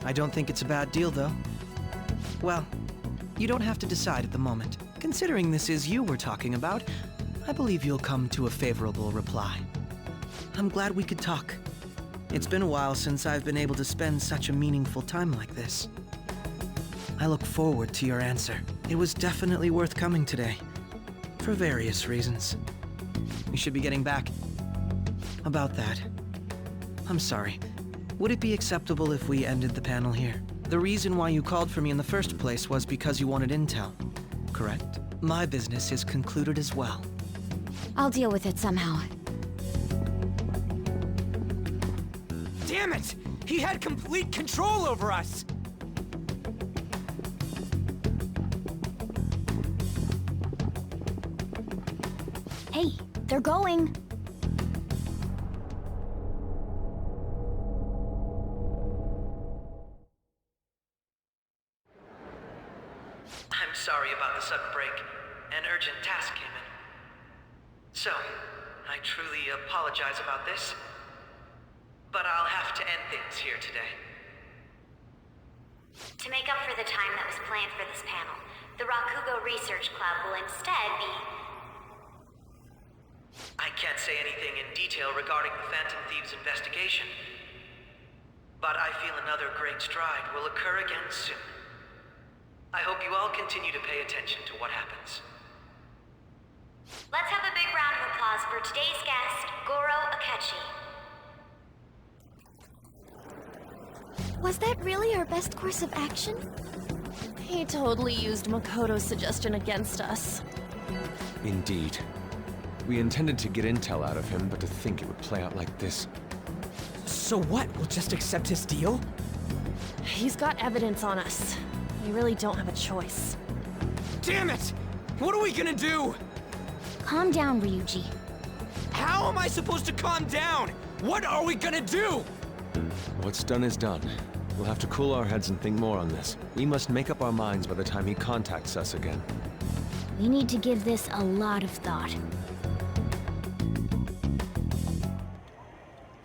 I don't think it's a bad deal, though. Well, you don't have to decide at the moment. Considering this is you we're talking about, I believe you'll come to a favorable reply. I'm glad we could talk. It's been a while since I've been able to spend such a meaningful time like this. I look forward to your answer. It was definitely worth coming today, for various reasons. We should be getting back. About that, I'm sorry. Would it be acceptable if we ended the panel here? The reason why you called for me in the first place was because you wanted intel, correct? My business is concluded as well. I'll deal with it somehow. Damn it! He had complete control over us! Hey, they're going. I'm sorry about the sudden break. An urgent task came in. So, I truly apologize about this. But I'll have to end things here today. To make up for the time that was planned for this panel, the Rakugo Research Club will instead be... I can't say anything in detail regarding the Phantom Thieves investigation. But I feel another great stride will occur again soon. I hope you all continue to pay attention to what happens. Let's have a big round of applause for today's guest, Goro Akechi. Was that really our best course of action? He totally used Makoto's suggestion against us. Indeed. We intended to get intel out of him, but to think it would play out like this. So what? We'll just accept his deal? He's got evidence on us. We really don't have a choice. Damn it! What are we gonna do? Calm down, Ryuji. How am I supposed to calm down? What are we gonna do? What's done is done. We'll have to cool our heads and think more on this. We must make up our minds by the time he contacts us again. We need to give this a lot of thought.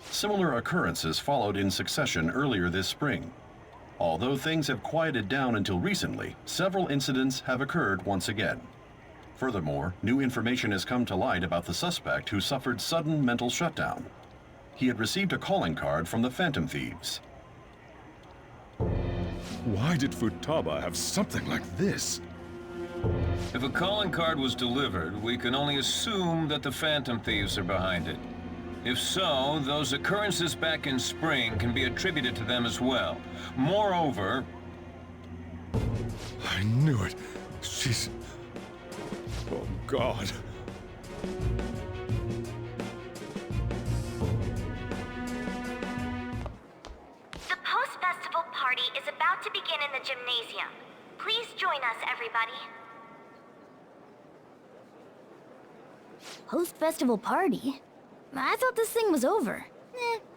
Similar occurrences followed in succession earlier this spring. Although things have quieted down until recently, several incidents have occurred once again. Furthermore, new information has come to light about the suspect who suffered sudden mental shutdown. He had received a calling card from the Phantom Thieves. Why did Futaba have something like this? If a calling card was delivered, we can only assume that the Phantom Thieves are behind it. If so, those occurrences back in spring can be attributed to them as well. Moreover... I knew it. She's... Oh, God. The post-festival party is about to begin in the gymnasium. Please join us, everybody. Post-festival party? I thought this thing was over.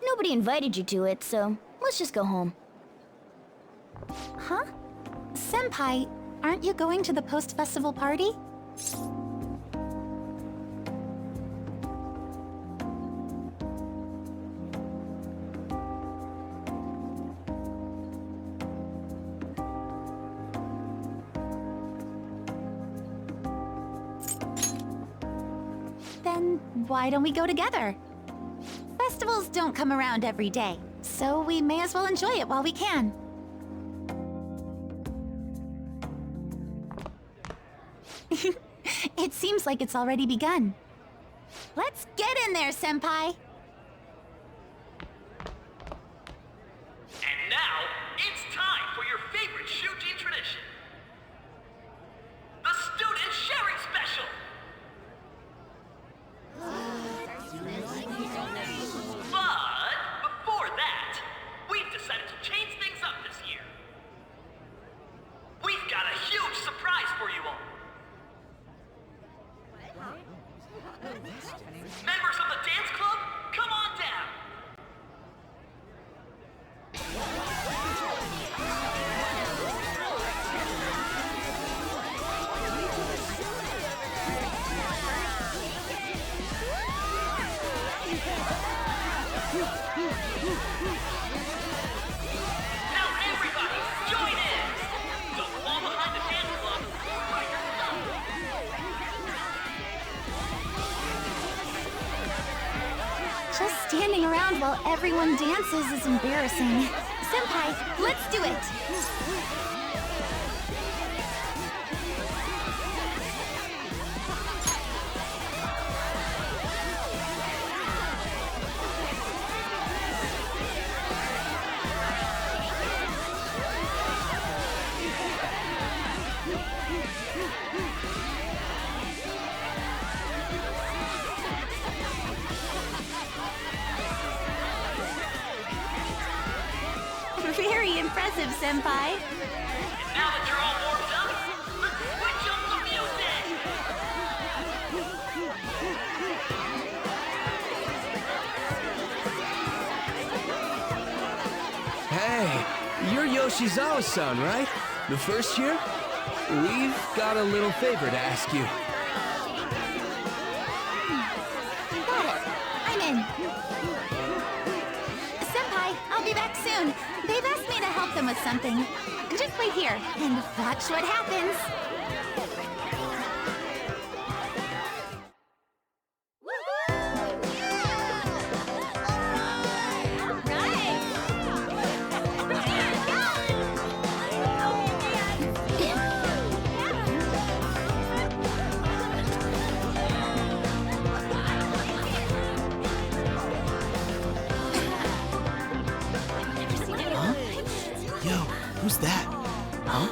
Nobody invited you to it, so let's just go home. Huh? Senpai, aren't you going to the post-festival party? Then why don't we go together? Festivals don't come around every day, so we may as well enjoy it while we can. It seems like it's already begun. Let's get in there, Senpai! And now, it's time for your favorite Shuji tradition. The Student Sharing Special! But before that, we've decided to change things up this year. We've got a huge surprise for you all. Members of the dance club, come on down. Now everybody, join in! Don't fall behind the dance club by yourself! Just standing around while everyone dances is embarrassing. Senpai, let's do it! Very impressive, Senpai. And now that you're all warmed up, let's switch up the music! Hey, you're Yoshizawa-san, right? The first year? We've got a little favor to ask you. Got it. I'm in. Senpai, I'll be back soon. They've asked me to help them with something. Just wait here and watch what happens. Yo, who's that? Huh?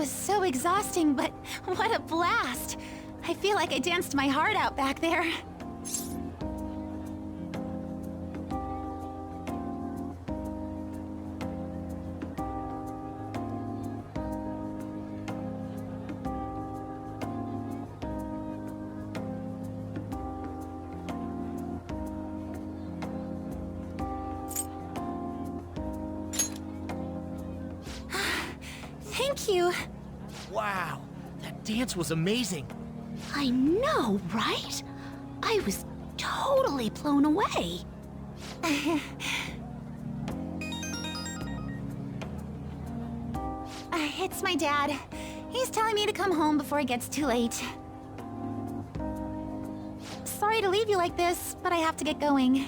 was so exhausting, but what a blast! I feel like I danced my heart out back there. Thank you. Wow, that dance was amazing. I know, right? I was totally blown away. It's my dad. He's telling me to come home before it gets too late. Sorry to leave you like this, but I have to get going.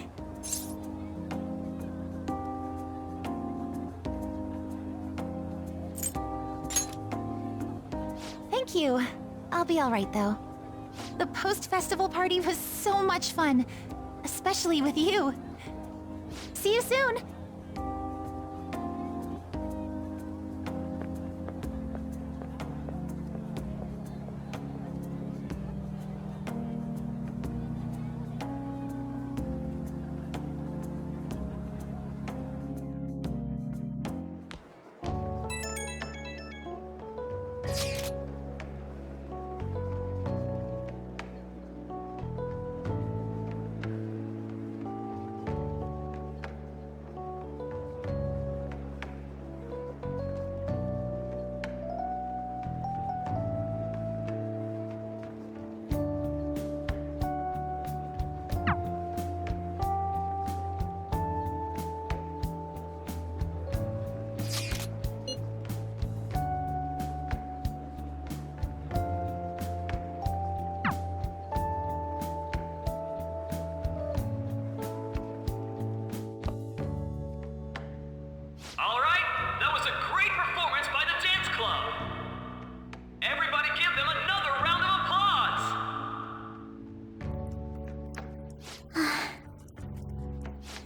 Thank you. I'll be all right, though. The post-festival party was so much fun, especially with you. See you soon!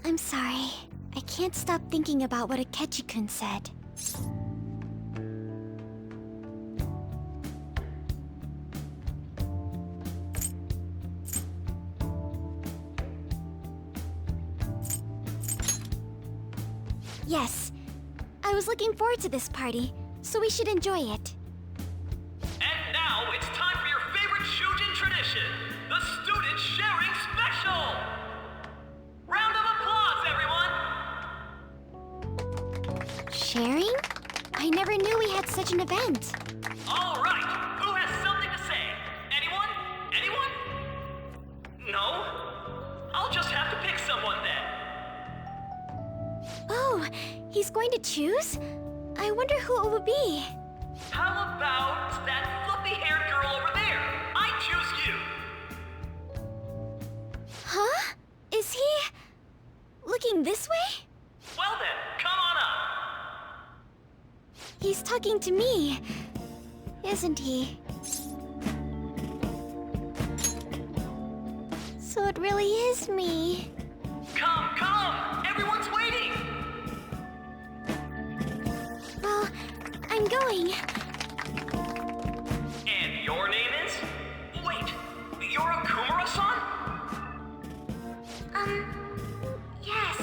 I'm sorry. I can't stop thinking about what Akechi-kun said. Yes. I was looking forward to this party, so we should enjoy it. And now it's time for your favorite Shujin tradition, the Student Sharing Special! Round of applause, everyone! Sharing? I never knew we had such an event. All right, who has something to say? Anyone? Anyone? No? I'll just have to pick someone then. Oh, he's going to choose? I wonder who it would be. How about that fluffy-haired girl over there? I choose you! Huh? Is he... looking this way? Well then, come on up! He's talking to me, isn't he? So it really is me. Come, come! Everyone's waiting! Well, I'm going. And your name is? Wait, you're Akumura-san? Yes.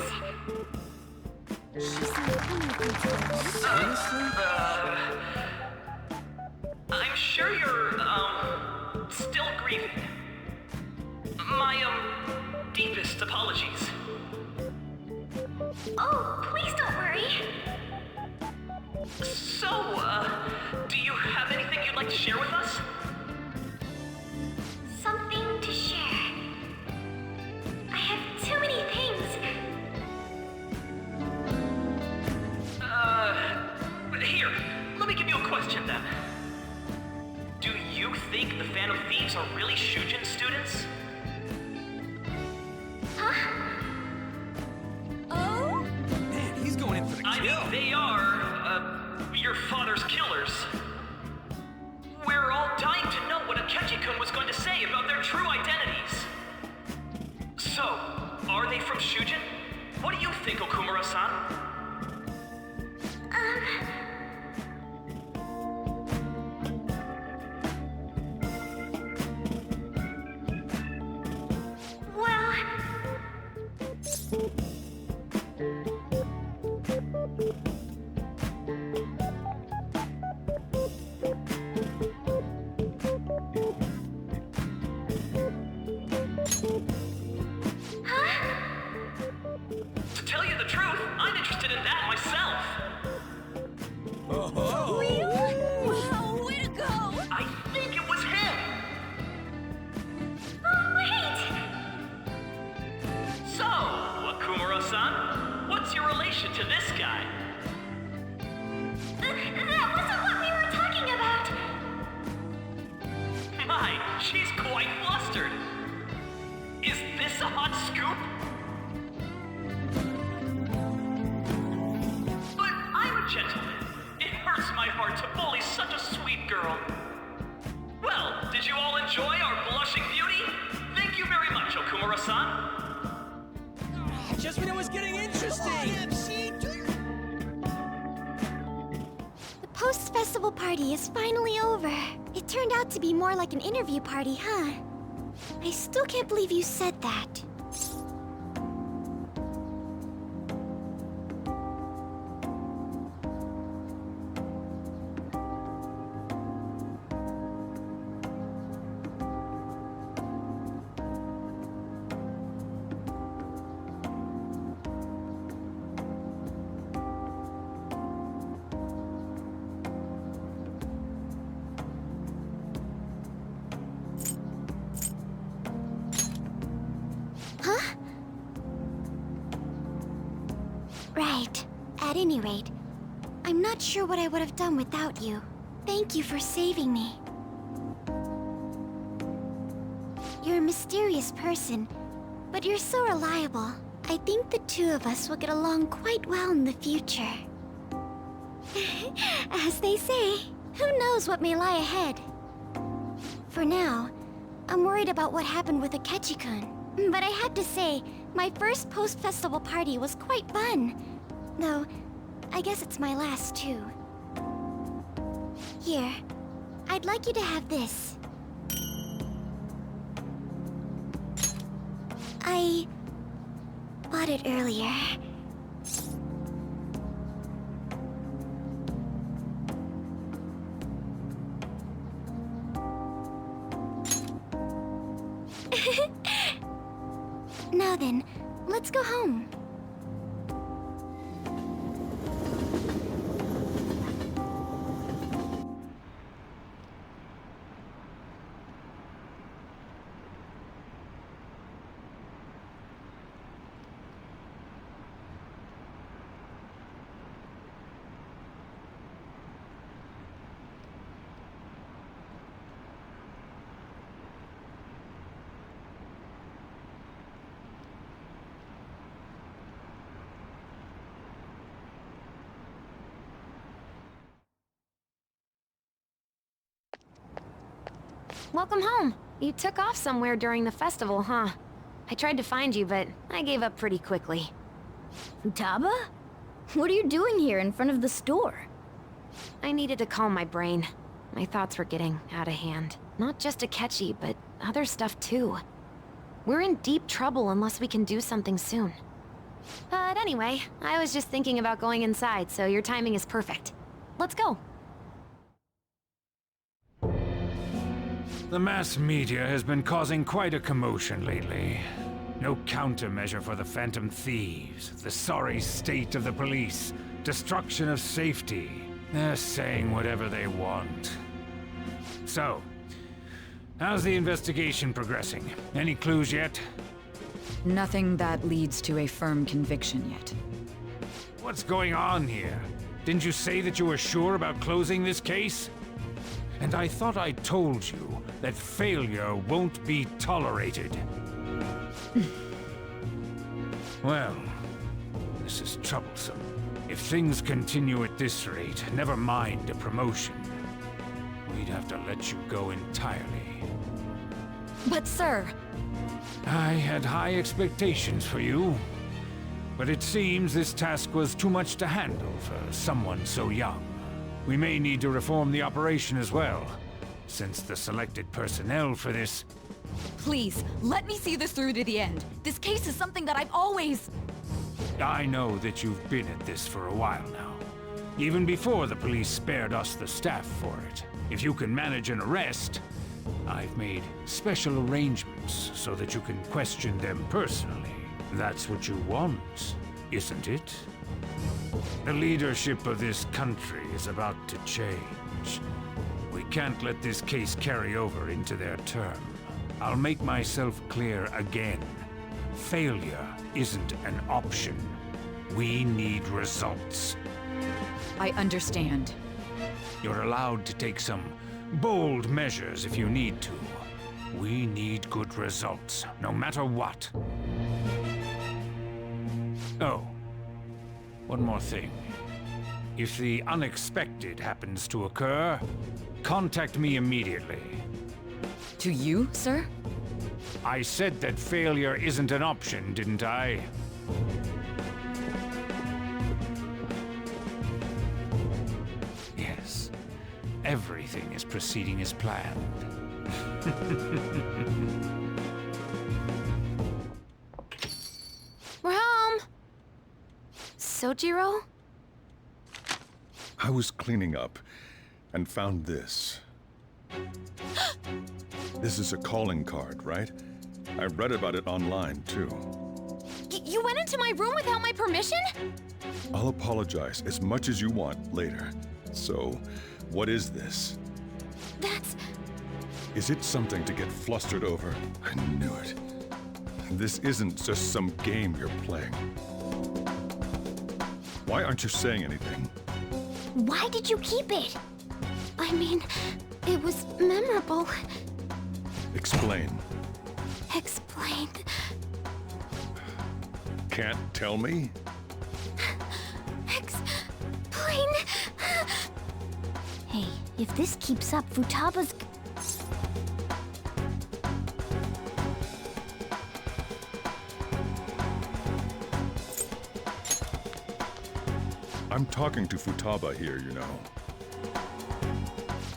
I'm sure you're, still grieving. My, deepest apologies. Oh, please don't worry. So, do you have anything you'd like to share with us? Something to share. I have too many things. Here, let me give you a question then. Do you think the Phantom Thieves are really Shujin students? Huh? Oh? Man, he's going in for the kill. I mean, they are, your father's killers. We're all dying to know what Akechi-kun was going to say about their true identities. So, are they from Shujin? What do you think, She's quite flustered. Is this a hot scoop? But I'm a gentleman. It hurts my heart to bully such a sweet girl. Well, did you all enjoy our blushing beauty? Thank you very much, Okumura-san. Just when it was getting interesting! The post-festival party is finally over. It turned out to be more like an interview party, huh? I still can't believe you said that. Huh? Right. At any rate, I'm not sure what I would have done without you. Thank you for saving me. You're a mysterious person, but you're so reliable. I think the two of us will get along quite well in the future. As they say, who knows what may lie ahead? For now, I'm worried about what happened with Akechi-kun. But I have to say, my first post-festival party was quite fun. Though, I guess it's my last too. Here, I'd like you to have this. I bought it earlier. Now then, let's go home. Welcome home. You took off somewhere during the festival, huh? I tried to find you, but I gave up pretty quickly. Futaba? What are you doing here in front of the store? I needed to calm my brain. My thoughts were getting out of hand. Not just Akechi, but other stuff too. We're in deep trouble unless we can do something soon. But anyway, I was just thinking about going inside, so your timing is perfect. Let's go. The mass media has been causing quite a commotion lately. No countermeasure for the Phantom Thieves, the sorry state of the police, destruction of safety. They're saying whatever they want. So, how's the investigation progressing? Any clues yet? Nothing that leads to a firm conviction yet. What's going on here? Didn't you say that you were sure about closing this case? And I thought I told you that failure won't be tolerated. Well, this is troublesome. If things continue at this rate, never mind a promotion. We'd have to let you go entirely. But sir... I had high expectations for you. But it seems this task was too much to handle for someone so young. We may need to reform the operation as well, since the selected personnel for this... Please, let me see this through to the end. This case is something that I've always... I know that you've been at this for a while now. Even before the police spared us the staff for it. If you can manage an arrest, I've made special arrangements so that you can question them personally. That's what you want, isn't it? The leadership of this country is about to change. We can't let this case carry over into their term. I'll make myself clear again. Failure isn't an option. We need results. I understand. You're allowed to take some bold measures if you need to. We need good results, no matter what. Oh, one more thing. If the unexpected happens to occur, contact me immediately. To you, sir? I said that failure isn't an option, didn't I? Yes. Everything is proceeding as planned. We're home! Sojiro? I was cleaning up and found this. This is a calling card, right? I read about it online, too. You went into my room without my permission? I'll apologize as much as you want later. So, what is this? That's... Is it something to get flustered over? I knew it. This isn't just some game you're playing. Why aren't you saying anything? Why did you keep it? I mean, it was memorable. Explain. Explain. Can't tell me? Explain. Hey, if this keeps up, Futaba's... I'm talking to Futaba here, you know.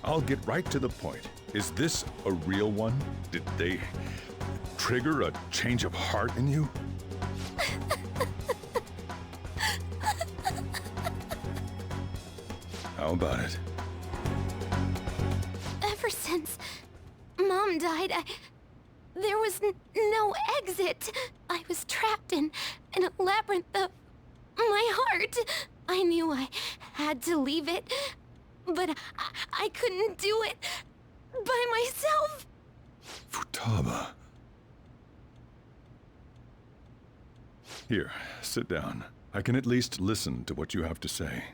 I'll get right to the point. Is this a real one? Did they trigger a change of heart in you? How about it? Ever since Mom died, there was no exit. I was trapped in a labyrinth of my heart. I knew I had to leave it, but I couldn't do it by myself. Futaba. Here, sit down. I can at least listen to what you have to say.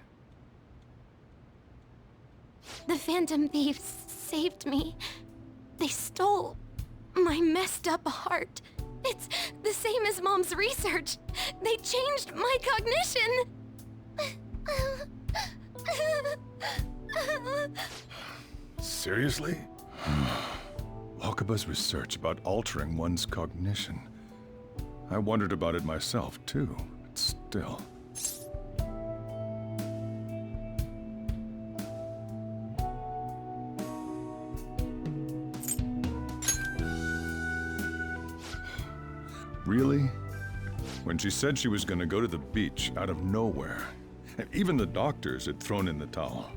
The Phantom Thieves saved me. They stole my messed up heart. It's the same as Mom's research. They changed my cognition. Seriously? Wakaba's research about altering one's cognition. I wondered about it myself, too, but still. Really? When she said she was gonna go to the beach out of nowhere, and even the doctors had thrown in the towel.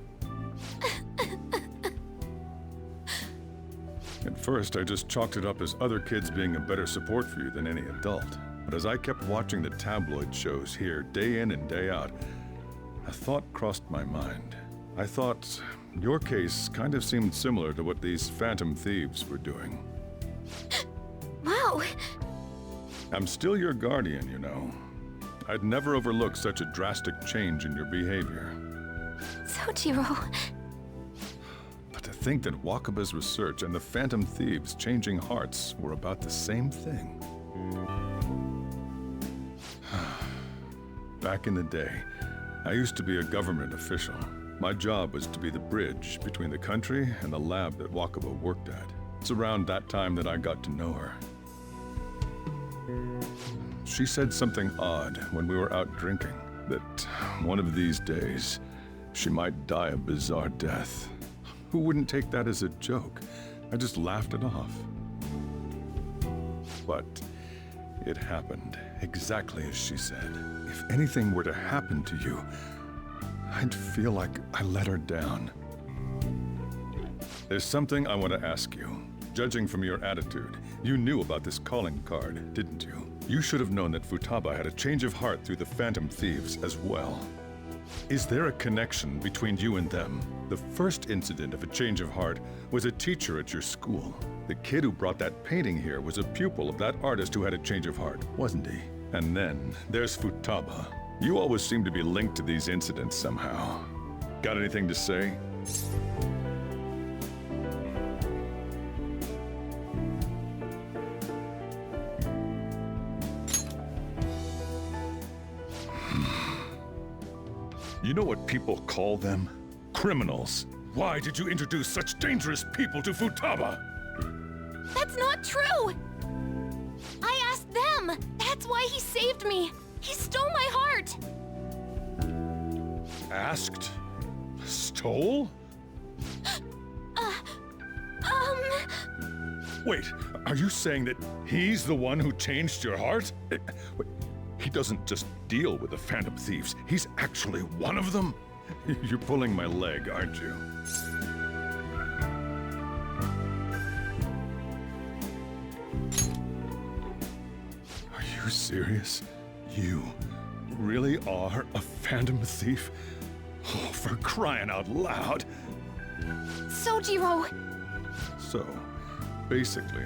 At first, I just chalked it up as other kids being a better support for you than any adult. But as I kept watching the tabloid shows here, day in and day out, a thought crossed my mind. I thought your case kind of seemed similar to what these Phantom Thieves were doing. Wow. I'm still your guardian, you know. I'd never overlook such a drastic change in your behavior. Sojiro. But to think that Wakaba's research and the Phantom Thieves changing hearts were about the same thing. Back in the day, I used to be a government official. My job was to be the bridge between the country and the lab that Wakaba worked at. It's around that time that I got to know her. She said something odd when we were out drinking, that one of these days, she might die a bizarre death. Who wouldn't take that as a joke? I just laughed it off. But it happened exactly as she said. If anything were to happen to you, I'd feel like I let her down. There's something I want to ask you. Judging from your attitude, you knew about this calling card, didn't you? You should have known that Futaba had a change of heart through the Phantom Thieves as well. Is there a connection between you and them? The first incident of a change of heart was a teacher at your school. The kid who brought that painting here was a pupil of that artist who had a change of heart, wasn't he? And then there's Futaba. You always seem to be linked to these incidents somehow. Got anything to say? know what people call them? Criminals. Why did you introduce such dangerous people to Futaba? That's not true! I asked them! That's why he saved me! He stole my heart! Asked? Stole? Wait, are you saying that he's the one who changed your heart? Wait, he doesn't just deal with the Phantom Thieves, he's actually one of them? You're pulling my leg, aren't you? Are you serious? You really are a Phantom Thief? Oh, for crying out loud! Sojiro! So, basically,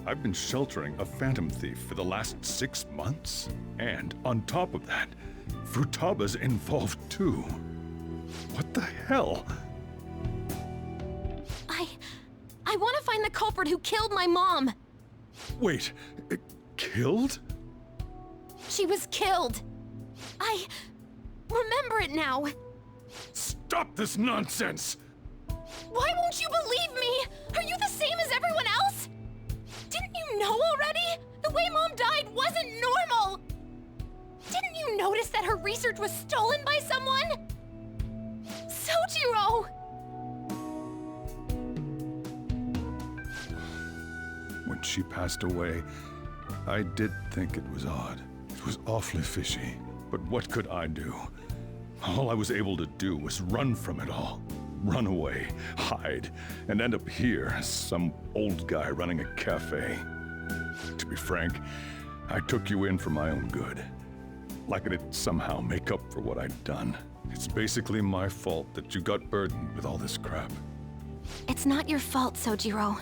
I've been sheltering a Phantom Thief for the last 6 months. And on top of that, Futaba's involved too. What the hell? I want to find the culprit who killed my mom! Wait, killed? She was killed! I remember it now! Stop this nonsense! Why won't you believe me? Are you the same as everyone else? Didn't you know already? The way Mom died wasn't normal! Didn't you notice that her research was stolen by someone? Sojiro! When she passed away, I did think it was odd. It was awfully fishy. But what could I do? All I was able to do was run from it all. Run away, hide, and end up here as some old guy running a cafe. To be frank, I took you in for my own good. Like it'd somehow make up for what I'd done. It's basically my fault that you got burdened with all this crap. It's not your fault, Sojiro.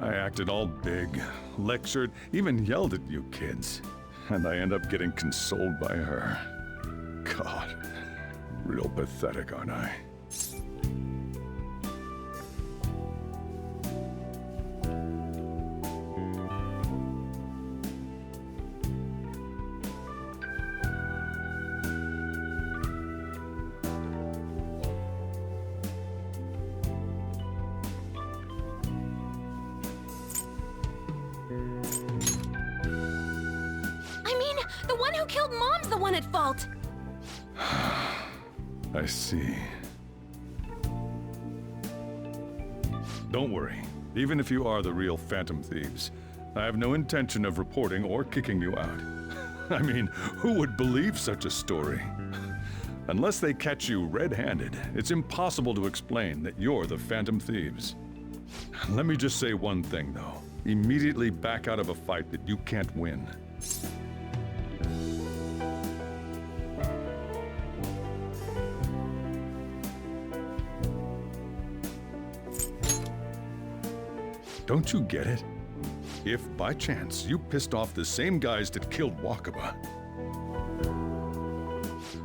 I acted all big, lectured, even yelled at you kids. And I end up getting consoled by her. God, real pathetic, aren't I? The one who killed Mom's the one at fault! I see. Don't worry. Even if you are the real Phantom Thieves, I have no intention of reporting or kicking you out. I mean, who would believe such a story? Unless they catch you red-handed, it's impossible to explain that you're the Phantom Thieves. Let me just say one thing, though. Immediately back out of a fight that you can't win. Don't you get it? If, by chance, you pissed off the same guys that killed Wakaba,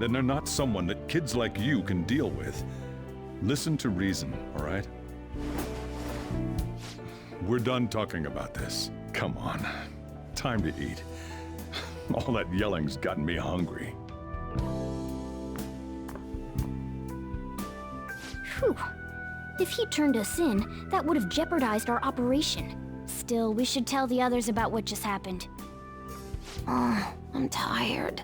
then they're not someone that kids like you can deal with. Listen to reason, all right? We're done talking about this. Come on. Time to eat. All that yelling's gotten me hungry. Phew. If he turned us in, that would have jeopardized our operation. Still, we should tell the others about what just happened. Oh, I'm tired.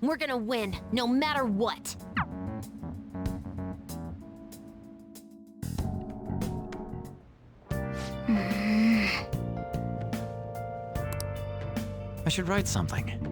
We're gonna win, no matter what. I should write something.